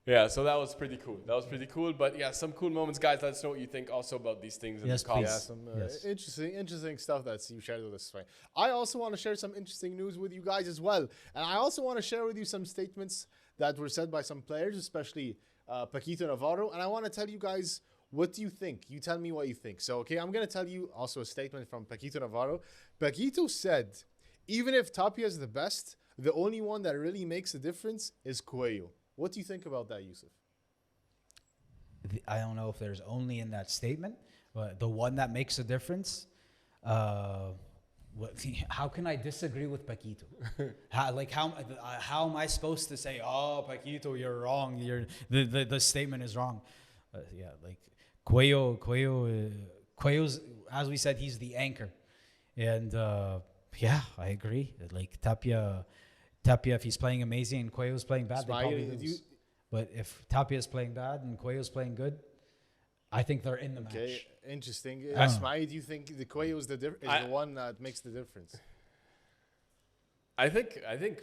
yeah, so that was pretty cool. But yeah, some cool moments, guys. Let us know what you think also about these things in Yes, the comments. Yeah, please. some interesting stuff that you shared with us. Right? I also want to share some interesting news with you guys as well, and I also want to share with you some statements that were said by some players, especially Paquito Navarro. And I want to tell you guys What do you think? You tell me what you think. So, okay, I'm going to tell you also a statement from Paquito Navarro. Paquito said, even if Tapia is the best, the only one that really makes a difference is Coello. What do you think about that, Yousef? I don't know if there's only in that statement, but the one that makes a difference. How can I disagree with Paquito? How am I supposed to say, oh, Paquito, you're wrong. The statement is wrong. Like Coello's, as we said, he's the anchor. And I agree. Like Tapia, if he's playing amazing and Coello's playing bad, they probably lose. But if Tapia is playing bad and Coello's playing good, I think they're in the match. Okay, interesting. Ismaeel, do you think the Coello is the one that makes the difference? I think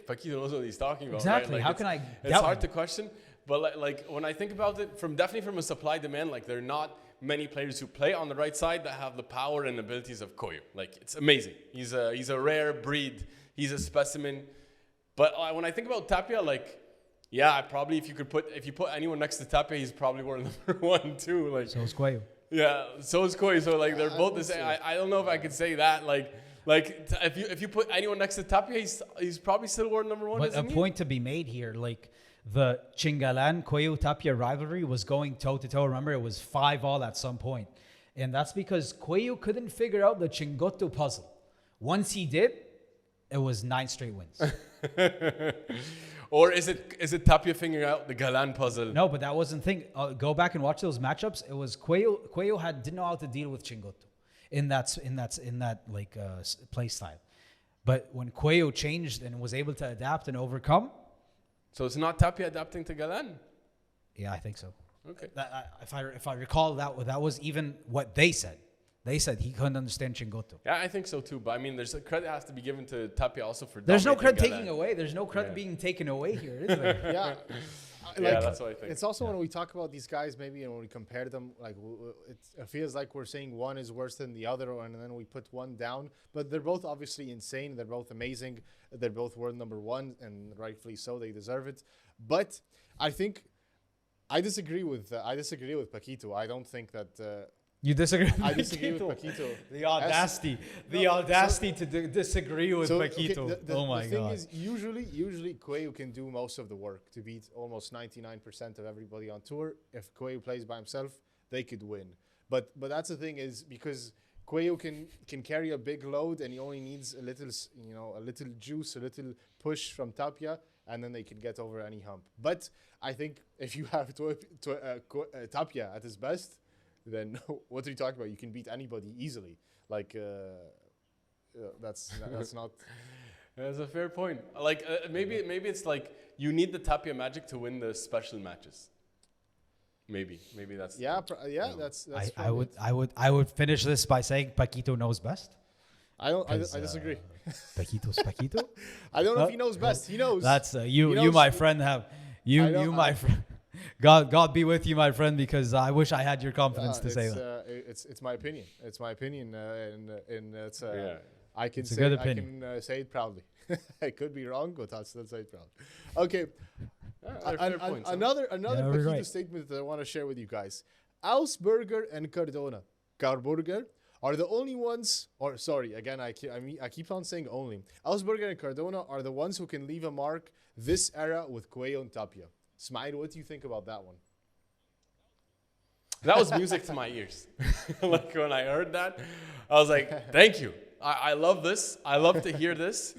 Paquito knows what he's talking about. Exactly. Right? How can I? It's hard to question, but like when I think about it, definitely from a supply demand, like there are not many players who play on the right side that have the power and abilities of Coello. Like it's amazing. He's a rare breed. He's a specimen. But when I think about Tapia, like. Yeah, probably if you put anyone next to Tapia, he's probably world number 1 too. Like so is Coello. Yeah, so is Coello. So like they're both the same. I don't know if I could say that. Like if you put anyone next to Tapia, he's probably still world number 1. But a point to be made here, like the Chingalan Coello Tapia rivalry was going toe to toe. Remember, it was 5-5 at some point, and that's because Coello couldn't figure out the Chingotto puzzle. Once he did, it was 9 straight wins. Or is it Tapia figuring out the Galan puzzle? No, but that wasn't the thing. Go back and watch those matchups. It was Coello didn't know how to deal with Chingotto in that play style. But when Coello changed and was able to adapt and overcome, so it's not Tapia adapting to Galan. Yeah, I think so. Okay. If I recall, that was even what they said. They said he couldn't understand Chingotto. Yeah, I think so too. But I mean, there's a credit has to be given to Tapia also for. There's no credit taking away. There's no credit being taken away here, is there? Yeah. Yeah, that's what I think. It's also when we talk about these guys, maybe, and when we compare them, like it feels like we're saying one is worse than the other, and then we put one down. But they're both obviously insane. They're both amazing. They're both world number 1, and rightfully so. They deserve it. But I think I disagree with Paquito. I don't think that. You disagree with I disagree with Paquito. The audacity to disagree with Paquito. The thing is, usually Coello can do most of the work to beat almost 99% of everybody on tour. If Coello plays by himself, they could win. But that's the thing is because Coello can carry a big load and he only needs a little juice, a little push from Tapia, and then they can get over any hump. But I think if you have Tapia at his best, then what are you talking about? You can beat anybody easily. Like that's not. That's a fair point. Like maybe it's like you need the Tapia magic to win the special matches. Maybe that's. Yeah, that's. I would finish this by saying Paquito knows best. I disagree. Paquito's Paquito. I don't know if he knows best. He knows. That's you, my friend. My friend. God be with you, my friend, because I wish I had your confidence to say that. It's my opinion. It's my opinion, and it's I can say it proudly. I could be wrong, but I'll still say it proudly. Okay. Another Paquito statement that I want to share with you guys. Augsburger and Carburger are the only ones, or sorry, again, I keep on saying only. Augsburger and Cardona are the ones who can leave a mark this era with Coello and Tapia. Ismaeel, what do you think about that one? That was music to my ears. Like when I heard that, I was like, thank you. I love this. I love to hear this.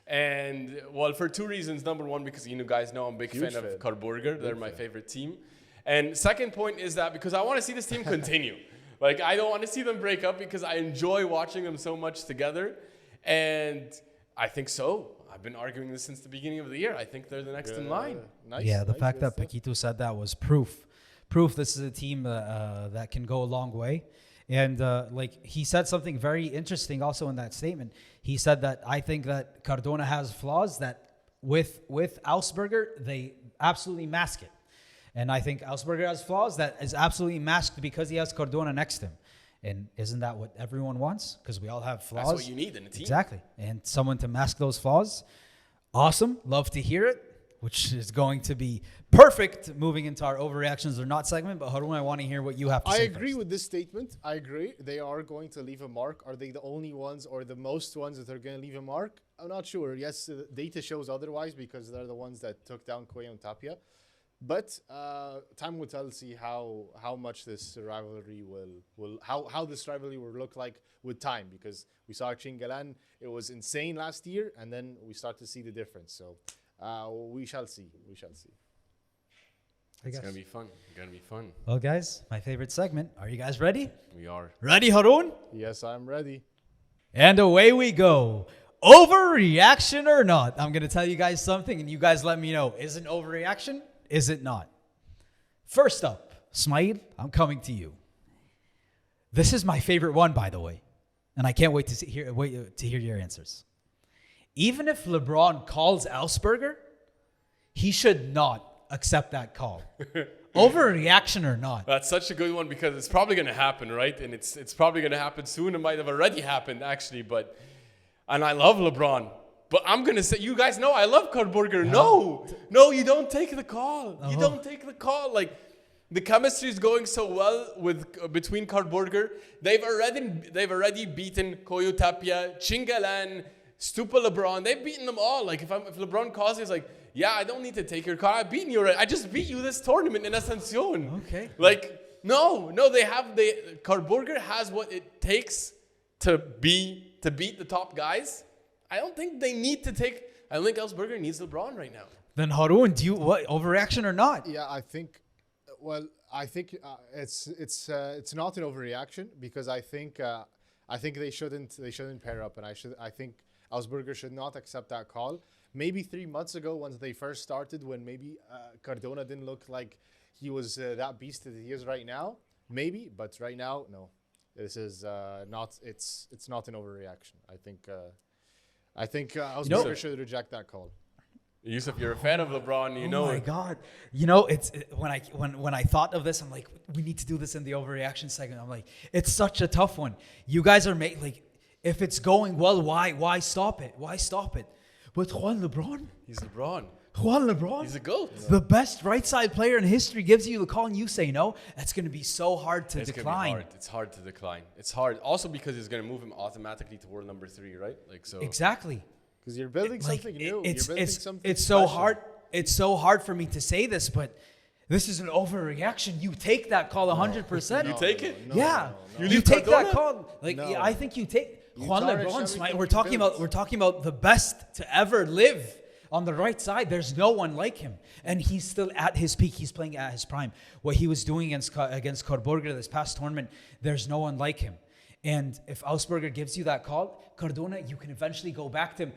And well, for 2 reasons. Number one, because you guys know I'm a big fan of Carburger. They're my favorite team. And second point is that because I want to see this team continue. Like I don't want to see them break up because I enjoy watching them so much together. And I think so. I've been arguing this since the beginning of the year. I think they're the next in line. The fact that Paquito said that was proof. Proof this is a team that can go a long way. And like he said something very interesting also in that statement. He said that I think that Cardona has flaws that with Augsburger, they absolutely mask it. And I think Augsburger has flaws that is absolutely masked because he has Cardona next to him. And isn't that what everyone wants? Because we all have flaws. That's what you need in a team. Exactly. And someone to mask those flaws. Awesome. Love to hear it. which is going to be perfect moving into our overreactions or not segment. But Haroon, I want to hear what you have to say. I agree first. with this statement. I agree. They are going to leave a mark. Are they the only ones or the most ones that are going to leave a mark? I'm not sure. Yes, data shows otherwise because they're the ones that took down Coello and Tapia. But time will tell. See how much this rivalry will how this rivalry will look like with time, because we saw Chingalan. It was insane last year, and then we start to see the difference. So we shall see. We shall see. It's gonna be fun. Gonna be fun. Well, guys, my favorite segment. Are you guys ready? We are. Ready, Haroon? Yes, I'm ready. And away we go. Overreaction or not? I'm gonna tell you guys something, and you guys let me know. Is it overreaction? Is it not? First up, Ismaeel, I'm coming to you. This is my favorite one, by the way, and I can't wait to hear your answers. Even if LeBron calls Augsburger, he should not accept that call. Overreaction or not? That's such a good one because it's probably gonna happen, right? And it's probably gonna happen soon. It might have already happened actually, and I love LeBron. But I'm going to say, you guys know I love Carburger. No, you don't take the call. You don't take the call. Like, the chemistry is going so well between Carburger. They've already beaten Coello, Tapia, Chingalan, Stupa LeBron. They've beaten them all. Like, if LeBron calls, he's like, yeah, I don't need to take your call. I've beaten you already. I just beat you this tournament in Asuncion. Okay. Like, no, Carburger has what it takes to beat the top guys. I don't think they need to take. I don't think Augsburger needs LeBron right now. Then Haroon, what overreaction or not? Yeah, I think. Well, I think it's not an overreaction because I think they shouldn't pair up, and I think Augsburger should not accept that call. Maybe 3 months ago, once they first started, when maybe Cardona didn't look like he was that beast that he is right now. Maybe, but right now, no. This is not. It's not an overreaction. I think Augsburger should reject that call. Yousef, you're a fan of LeBron, you know. Oh my God! When I thought of this, I'm like, we need to do this in the overreaction segment. I'm like, it's such a tough one. You guys are if it's going well, why stop it? Why stop it? But Juan LeBron, He's LeBron. He's a GOAT. The best right side player in history gives you the call, and you say no. That's going to be so hard to decline. Gonna be hard. It's hard to decline. It's hard. Also because it's going to move him automatically to world number 3, right? Like so. Exactly. Because you're building something new. It's special. so hard. It's so hard for me to say this, but this is an overreaction. You take that call 100%. You take it? Yeah. You You leave take that Cardona? call. No. I think you take Juan tarnish LeBron. everything We're he talking built. about the best to ever live on the right side. There's no one like him, and he's still at his peak. He's playing at his prime. What he was doing against Carburger this past tournament, there's no one like him. And if Augsburger gives you that call, Cardona, you can eventually go back to him.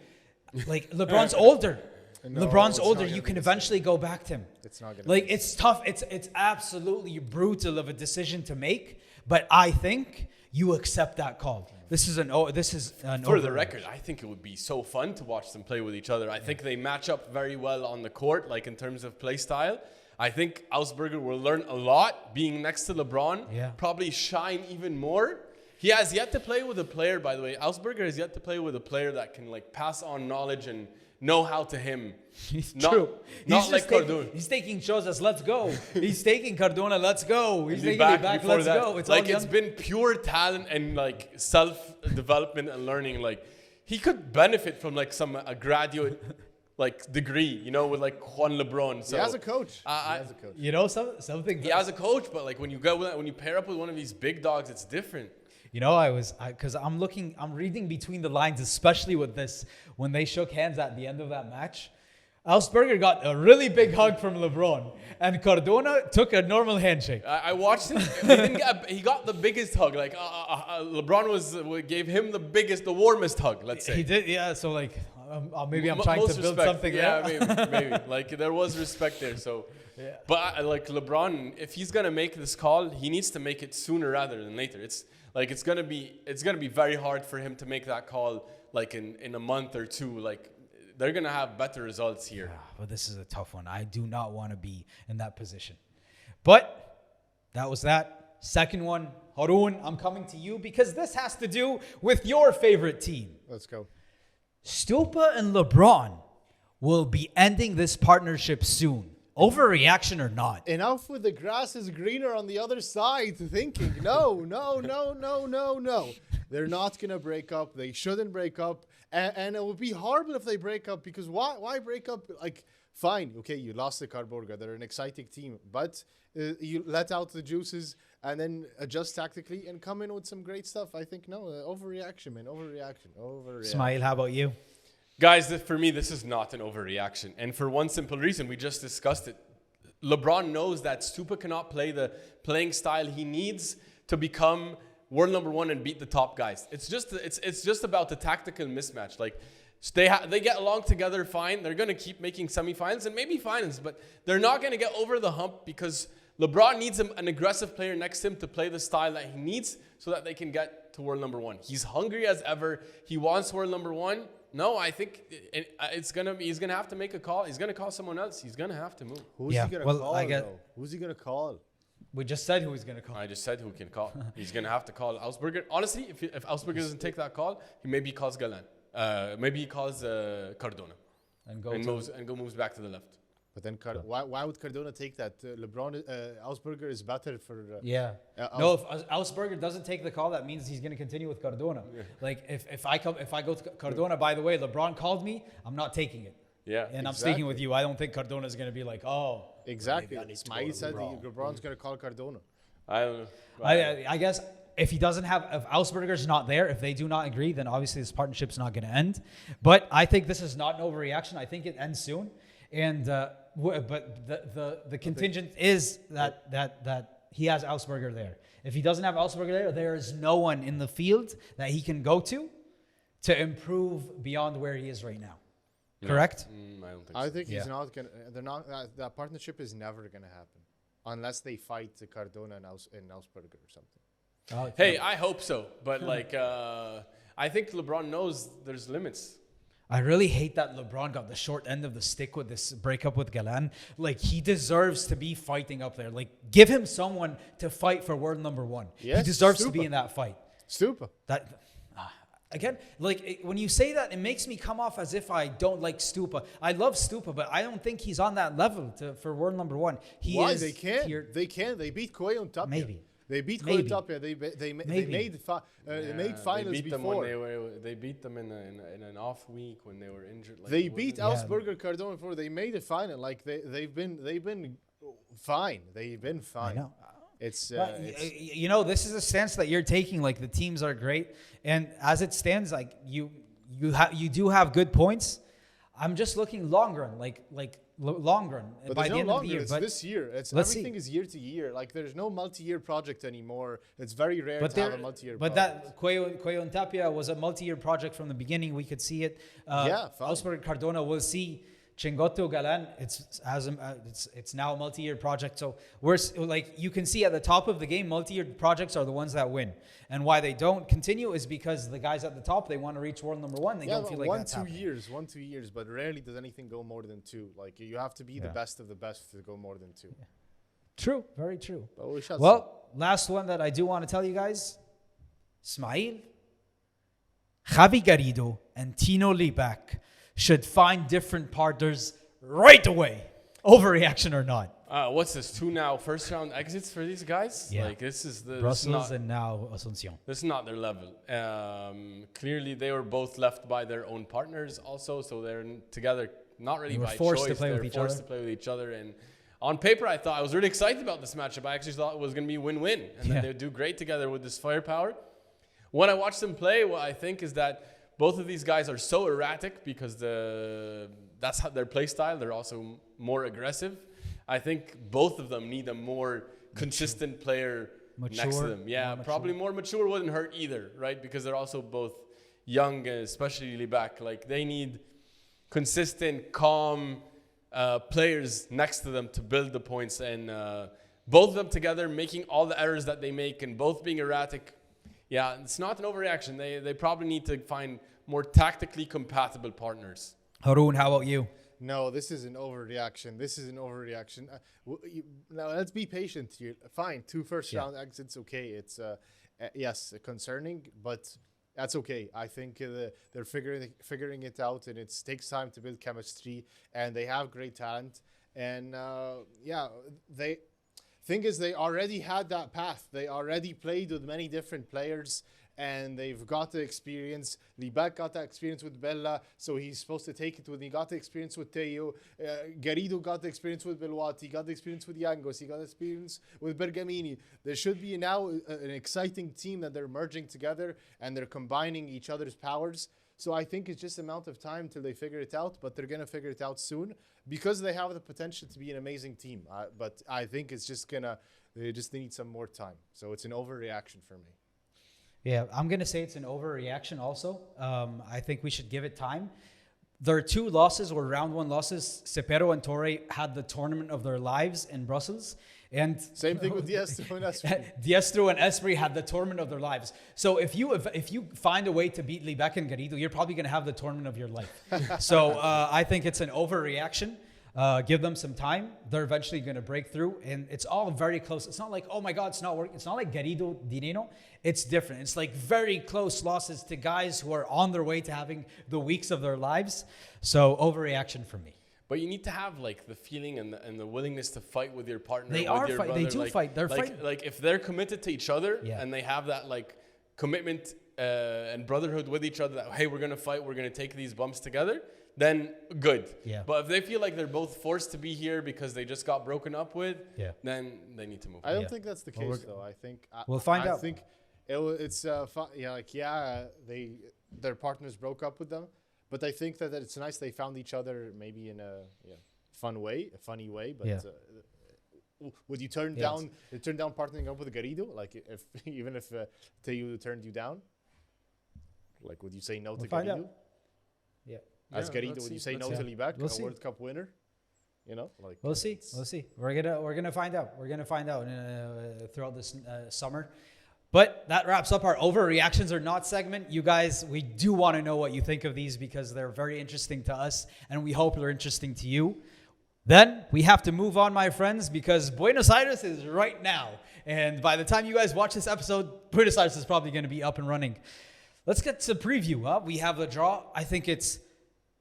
Like LeBron's older. No, LeBron's it's not older. gonna You be can the eventually go back to him. It's not gonna like be the it's tough. It's absolutely brutal of a decision to make. But I think you accept that call. This is an For the overreaction. record, I think it would be so fun to watch them play with each other. I think they match up very well on the court, like in terms of play style. I think Augsburger will learn a lot being next to LeBron. Yeah. Probably shine even more. He has yet to play with a player, by the way. Augsburger has yet to play with a player that can like pass on knowledge and know-how to him. True. Not like Cardona. He's taking shows as let's go. He's taking Cardona, let's go. He's He'll taking be it back, before let's that. go. It's like all it's young. been pure talent and like self-development and learning. Like he could benefit from like a graduate like degree, you know, with like Juan LeBron. So He has a coach. You know something. he has a coach, but like when you pair up with one of these big dogs, it's different. You know, because I'm reading between the lines, especially with this, when they shook hands at the end of that match. Augsburger got a really big hug from LeBron, and Cardona took a normal handshake. I watched it. He got the biggest hug. Like LeBron gave him the warmest hug. Let's say He did, yeah. So like, maybe I'm trying to Most build respect. something. Yeah, maybe. Like there was respect there. So, Yeah. But like LeBron, if he's gonna make this call, he needs to make it sooner rather than later. It's gonna be very hard for him to make that call like in a month or two. Like they're gonna have better results here. But this is a tough one. I do not want to be in that position. But that was that. Second one, Haroon, I'm coming to you because this has to do with your favorite team. Let's go. Stupa and LeBron will be ending this partnership soon. Overreaction or not? Enough with the grass is greener on the other side thinking. No. They're not going to break up. They shouldn't break up. And it would be horrible if they break up because why break up? Like, fine, okay, you lost the Carburger. They're an exciting team. But you let out the juices and then adjust tactically and come in with some great stuff. I think, no, overreaction, man. Overreaction. Ismaeel, how about you? Guys, for me, this is not an overreaction. And for one simple reason, we just discussed it. LeBron knows that Stupa cannot play the playing style he needs to become world number one and beat the top guys. It's just about the tactical mismatch. Like, they get along together fine. They're going to keep making semifinals and maybe finals, but they're not going to get over the hump because LeBron needs an aggressive player next to him to play the style that he needs so that they can get to world number one. He's hungry as ever. He wants world number one. No, I think he's gonna have to make a call. He's gonna call someone else. He's gonna have to move. Who's he gonna call? Who's he gonna call? We just said who he's gonna call. I just said who can call. He's gonna have to call Augsburger. Honestly, if Augsburger doesn't take that call, he maybe calls Galan. Maybe he calls Cardona and moves back to the left. But then why would Cardona take that? Augsburger is better for... No, if Augsburger doesn't take the call, that means he's going to continue with Cardona. Yeah. Like, if I go to Cardona, by the way, LeBron called me, I'm not taking it. Yeah, and I'm sticking with you. I don't think Cardona is going to be like, oh. Exactly. Ismaeel said LeBron's going to call Cardona. I don't know. I guess if Augsburger's not there, if they do not agree, then obviously this partnership's not going to end. But I think this is not an overreaction. I think it ends soon. And but the contingent is that he has Augsburger there. If he doesn't have Augsburger there is no one in the field that he can go to improve beyond where he is right now. No. Correct? I don't think I think he's not gonna. They're not. That partnership is never gonna happen unless they fight Cardona and Augsburger or something. Hey, I hope so, but I think LeBron knows there's limits. I really hate that LeBron got the short end of the stick with this breakup with Galan. Like, he deserves to be fighting up there. Like, give him someone to fight for world number one. Yes, he deserves to be in that fight. Stupa. Again, like, when you say that, it makes me come off as if I don't like Stupa. I love Stupa, but I don't think he's on that level for world number one. Why? They can't. They can. They beat Coello and Tapia. Maybe. They beat Coello and Tapia. They made finals before. They beat them in an off week when they were injured. Like, they beat Augsburger, Cardona before. They made a final. Like they've been fine. They've been fine. I know. It's this is a stance that you're taking. Like, the teams are great, and as it stands, like you do have good points. I'm just looking long run, like long run. But by the end of the year, it's this year. Everything is year to year. Like, there's no multi-year project anymore. It's very rare to have a multi-year. But project. that Coello and Tapia was a multi-year project from the beginning. We could see it. Augsburger, Cardona, we'll see. Chingotto, Galan, it's now a multi-year project. So we're like, you can see at the top of the game, multi-year projects are the ones that win. And why they don't continue is because the guys at the top, they want to reach world number one. They don't feel like that's happening. 2 years, but rarely does anything go more than two. Like, you have to be the best of the best to go more than two. Yeah. True, very true. Well, last one that I do want to tell you guys, Ismaeel, Javi Garrido, and Tino Libak should find different partners right away. Overreaction or not? What's this? 2 now first round exits for these guys? Yeah. Like, this is the Brussels and now Asuncion. This is not their level. Clearly, they were both left by their own partners also, so they're together not really by choice. They're forced to play with each other. And on paper, I was really excited about this matchup. I actually thought it was going to be win-win, and that they would do great together with this firepower. When I watched them play, what I think is that both of these guys are so erratic because that's how their play style. They're also more aggressive. I think both of them need a more consistent player next to them. Yeah, probably more mature wouldn't hurt either, right? Because they're also both young, especially back. Like, they need consistent, calm players next to them to build the points. And both of them together making all the errors that they make and both being erratic. Yeah, it's not an overreaction. They probably need to find more tactically compatible partners. Haroon, how about you? No, this is an overreaction. Now, let's be patient here. Fine, 2 first round exits, okay. It's, yes, concerning, but that's okay. I think they're figuring it out, and it takes time to build chemistry, and they have great talent. And they thing is they already had that path. They already played with many different players, and they've got the experience. Libak got that experience with Bella, so he's supposed to take it with. He got the experience with Tello. Garrido got the experience with Belwati. He got the experience with Yangos. He got the experience with Bergamini. There should be now an exciting team that they're merging together, and they're combining each other's powers. So I think it's just a matter of time till they figure it out, but they're going to figure it out soon because they have the potential to be an amazing team. But I think it's just they just need some more time. So it's an overreaction for me. Yeah, I'm going to say it's an overreaction also. I think we should give it time. Their 2 losses were round 1 losses. Cepero and Torre had the tournament of their lives in Brussels. And same thing with Diestro and Esbri. Diestro and Esbri had the tournament of their lives. So if you find a way to beat Libak and Garrido, you're probably going to have the tournament of your life. So I think it's an overreaction. Give them some time. They're eventually going to break through, and it's all very close. It's not like, oh my God, it's not working. It's not like Garrido, Nenno. It's different. It's like very close losses to guys who are on their way to having the weeks of their lives. So overreaction for me. But you need to have like the feeling and the willingness to fight with your partner. They with are your fight. brother. They do like, fight. They're like, fighting. like if they're committed to each other and they have that like commitment and brotherhood with each other, that hey, we're gonna fight, we're gonna take these bumps together, then good. Yeah. But if they feel like they're both forced to be here because they just got broken up with, then they need to move. I don't think that's the case though. I think we'll find out. I think it's their partners broke up with them, but I think that it's nice they found each other maybe in a funny way. But would you turn down partnering up with Garrido? Like if even if Tello turned you down, like would you say no to Garrido? Yeah. As Garrido, would you say no to Libak, a World Cup winner? You know, like we'll see. We're gonna find out. We're gonna find out throughout this summer. But that wraps up our overreactions or not segment. You guys, we do want to know what you think of these because they're very interesting to us, and we hope they're interesting to you. Then we have to move on, my friends, because Buenos Aires is right now. And by the time you guys watch this episode, Buenos Aires is probably going to be up and running. Let's get to preview. We have a draw. I think it's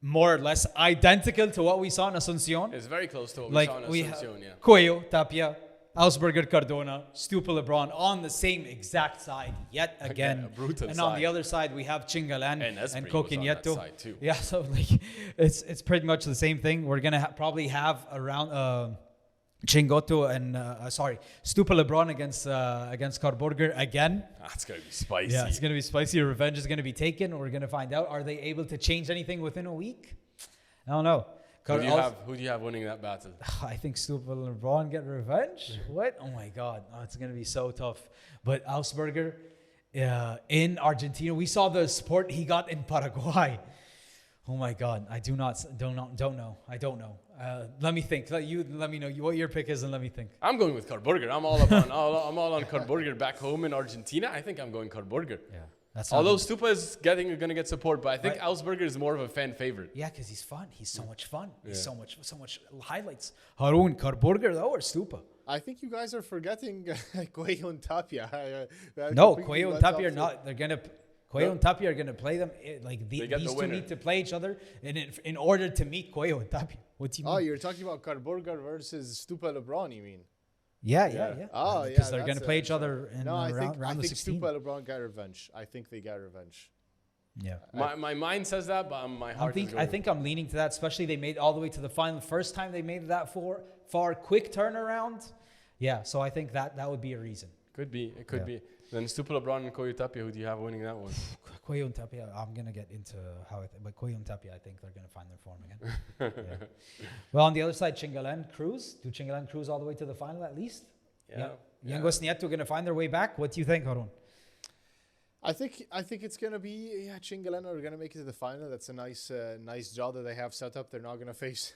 more or less identical to what we saw in Asuncion. It's very close to what we saw in Asuncion, Coello, Tapia, Augsburger, Cardona, Stupa Lebron on the same exact side yet again. And side. On the other side, we have Chingalan and Coquinetto. Yeah, so like it's pretty much the same thing. We're going to probably have around Chingotto and Stupa Lebron against Carburger again. That's going to be spicy. Yeah, it's going to be spicy. Revenge is going to be taken. We're going to find out. Are they able to change anything within a week? I don't know. Who do you have winning that battle? I think Stupa and LeBron get revenge. What? Oh my God! It's gonna be so tough. But Augsburger in Argentina, we saw the support he got in Paraguay. Oh my God! I don't know. I don't know. Let me think. Let me know what your pick is, and let me think. I'm going with Carburger. I'm all on Carburger back home in Argentina. I think I'm going Carburger. Yeah. Although Stupa is going to get support, but I think Augsburger is more of a fan favorite. Yeah, because he's fun. He's so much fun. He's so much highlights. Haroon, Carburger though, or Stupa? I think you guys are forgetting Coello and Tapia. No, Coello and Tapia are not. They're gonna. Coello and Tapia are gonna play them like these two need to play each other in order to meet Coello and Tapia. What do you mean? Oh, you're talking about Carburger versus Stupa Lebron, you mean? Yeah. Oh, yeah. Because they're going to play each other in round I the think 16. Stupa Lebron got revenge. I think they got revenge. Yeah. My mind says that, but my heart is going. I think I'm leaning to that, especially they made all the way to the final. First time they made that far quick turnaround. Yeah, so I think that would be a reason. Could be. It could be. Then Stupa Lebron and Coello Tapia, who do you have winning that one? Coello and Tapia, I'm going to get into how I think. But Coello and Tapia, I think they're going to find their form again. Yeah. Well, on the other side, Chingalan cruise. Do Chingalan cruise all the way to the final at least? Yeah. Yangos Nieto going to find their way back. What do you think, Haroon? I think it's going to be Chingalan are going to make it to the final. That's a nice job that they have set up. They're not going to face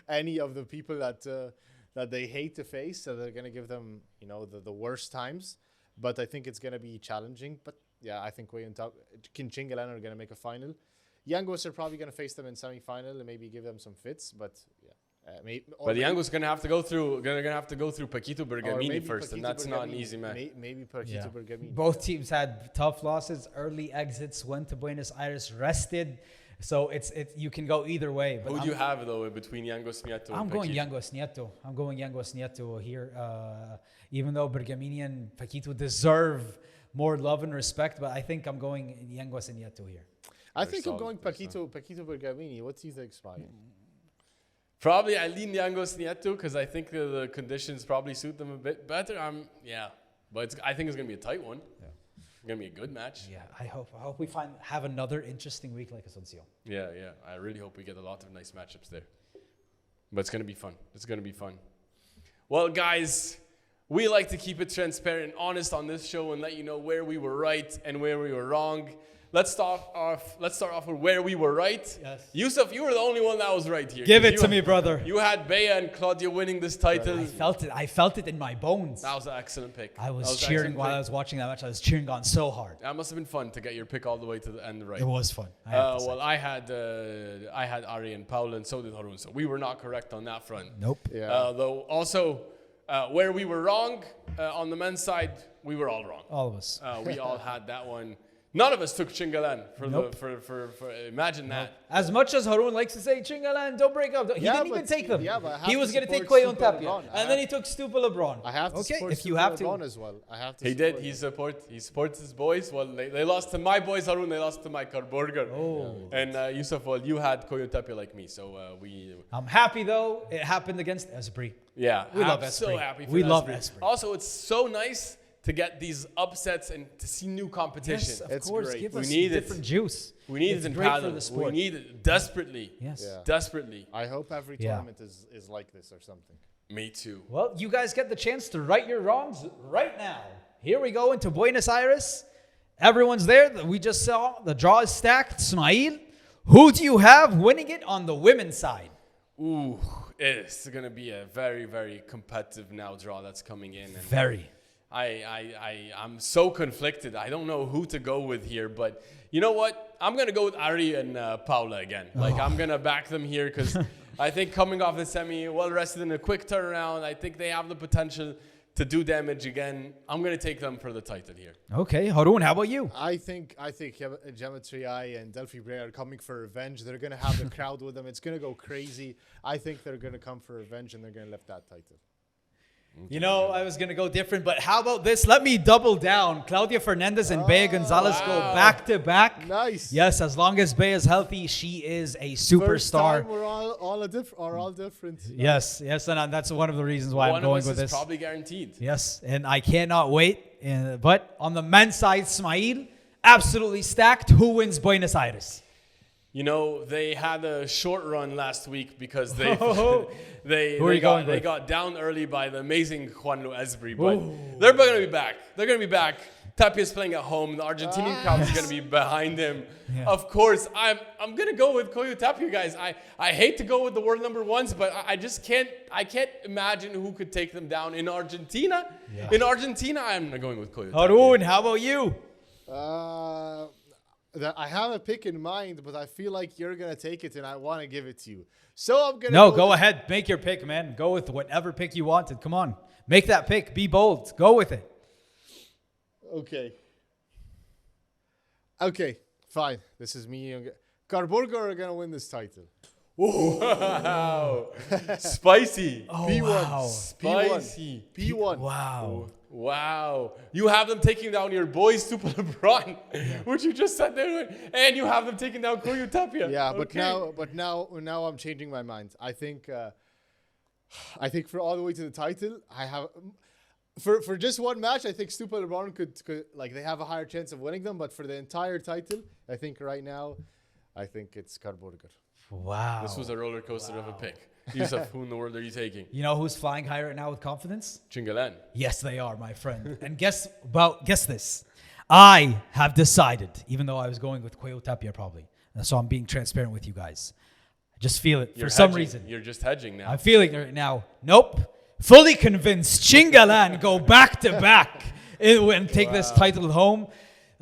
any of the people that they hate to face. So they're going to give them, the worst times. But I think it's going to be challenging. But yeah, I think Chingalan are going to make a final. Yangos are probably going to face them in semi-final and maybe give them some fits. But yeah, But Yango's gonna have to go through Paquito Bergamini first, and that's not an easy match. Maybe Paquito Bergamini. Both teams had tough losses, early exits, went to Buenos Aires, rested. So it's you can go either way. But Who do you have though between Yango's Nieto and I'm going Paquito? Yango's Nieto. I'm going Yango's Nieto here. Even though Bergamini and Paquito deserve more love and respect, but I think I'm going Yango's Nieto here. I think I'm going Paquito Bergamini. What do you think, Ismaeel? Probably I lean Yango's Nieto because I think the conditions probably suit them a bit better. But I think it's gonna be a tight one. Yeah. It's gonna be a good match. Yeah, I hope we have another interesting week like Asuncion. Yeah. I really hope we get a lot of nice matchups there. But it's gonna be fun. Well, guys, we like to keep it transparent and honest on this show and let you know where we were right and where we were wrong. Let's start off with where we were right. Yes. Yousef, you were the only one that was right here. Give it to me, brother. You had Bea and Claudia winning this title. I felt it in my bones. That was an excellent pick. I was cheering while I was watching that match. I was cheering on so hard. That must have been fun to get your pick all the way to the end right. It was fun. I had Ari and Paula, and so did Haroon. So we were not correct on that front. Nope. Yeah. Though also, where we were wrong on the men's side, we were all wrong. All of us. We all had that one. None of us took Chingalan Nope. for imagine that. As much as Haroon likes to say, Chingalan, don't break up. He didn't even take them. Yeah, but I have he was to going to take support Coello and Stupa Tapia. Lebron. And then he took Stupa Lebron. I have to support if you Stupa have to. Lebron as well. I have to. He did. He supports his boys. Well, they lost to my boys, Haroon. They lost to my Carburger. Oh. And Yousef, well, you had Coello and Tapia like me. So we... I'm happy, though. It happened against Esbri. Yeah. We love I'm so Esbri. happy for We love Esbri. Esbri. Also, it's so nice to get these upsets and to see new competition. Yes, of It's course. great. Give We us need it. different juice. We need It's it in great for paddle. the sport. We need it desperately. Yes. Yeah. Desperately. I hope every Yeah. tournament is like this or something. Me too. Well, you guys get the chance to right your wrongs right now. Here we go into Buenos Aires. Everyone's there. We just saw the draw is stacked. Ismaeel, who do you have winning it on the women's side? Ooh, it's going to be a very, very competitive now draw that's coming in. And Very. I'm so conflicted. I don't know who to go with here, but you know what? I'm going to go with Ari and Paula again. Like, I'm going to back them here because I think coming off the semi, well rested in a quick turnaround, I think they have the potential to do damage again. I'm going to take them for the title here. Okay, Haroon, how about you? I think Gemma Triay and Delphi Brea are coming for revenge. They're going to have the crowd with them. It's going to go crazy. I think they're going to come for revenge and they're going to lift that title. You know, I was going to go different, but how about this? Let me double down. Claudia Fernandez and Bea Gonzalez go back to back. Nice. Yes, as long as Bea is healthy, she is a First superstar. time we're all different. Yes, and that's one of the reasons why I'm going with One of us this. is probably guaranteed. Yes, and I cannot wait. But on the men's side, Ismaeel, absolutely stacked. Who wins Buenos Aires? You know, they had a short run last week because they got down early by the amazing Esbri. But they're going to be back. They're going to be back. Tapia's playing at home. The Argentinian crowd is going to be behind him. Yeah. Of course, I'm going to go with Coello Tapia, guys. I hate to go with the world number ones, but I just can't. I can't imagine who could take them down in Argentina. Yeah. In Argentina, I'm going with Coello Tapia. Haroon, how about you? I have a pick in mind, but I feel like you're going to take it and I want to give it to you. So I'm going to No, go ahead. Make your pick, man. Go with whatever pick you wanted. Come on. Make that pick. Be bold. Go with it. Okay, fine. This is me. Carburger are going to win this title. Wow. Spicy. Oh, P1. wow. Spicy. P1. Wow. Wow. You have them taking down your boy, Stupa Lebron, which you just said there, and you have them taking down Coello Tapia. Yeah, Okay. but now I'm changing my mind. I think for all the way to the title, I have for just one match, I think Stupa Buenos could like they have a higher chance of winning them, but for the entire title, I think right now, I think it's Carburger. Wow. This was a roller coaster of a pick. Yousef, who in the world are you taking? You know who's flying high right now with confidence? Chingalan. Yes, they are, my friend. And guess this. I have decided, even though I was going with Coello Tapia probably, and so I'm being transparent with you guys. I just feel it You're for some hedging. reason. You're just hedging now. I'm feeling it right now. Nope. Fully convinced Chingalan go back to back and take this title home.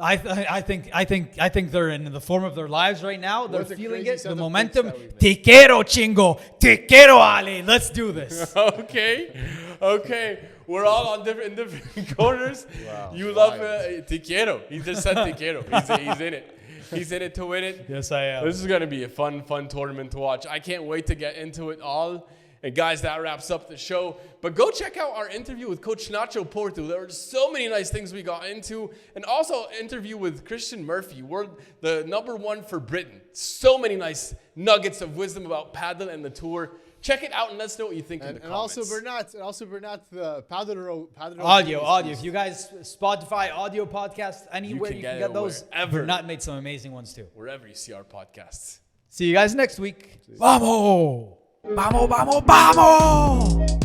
I think they're in the form of their lives right now. They're What a feeling crazy it, set the of momentum. picks that we made. Te quiero, chingo. Te quiero, Ale. Let's do this. Okay. We're all on different corners. Wow. You love te quiero. He just said te quiero. He's in it. He's in it to win it. Yes, I am. This is going to be a fun tournament to watch. I can't wait to get into it all. And guys, that wraps up the show. But go check out our interview with Coach Nacho Porto. There were so many nice things we got into. And also interview with Christian Murphy. We're the #1 for Britain. So many nice nuggets of wisdom about paddle and the tour. Check it out and let us know what you think in the comments. And also Bernat, the Padel Audio. If you guys Spotify audio podcast anywhere you can get those. Wherever. Bernat made some amazing ones too. Wherever you see our podcasts. See you guys next week. Vamos! Vamos, vamos, vamos!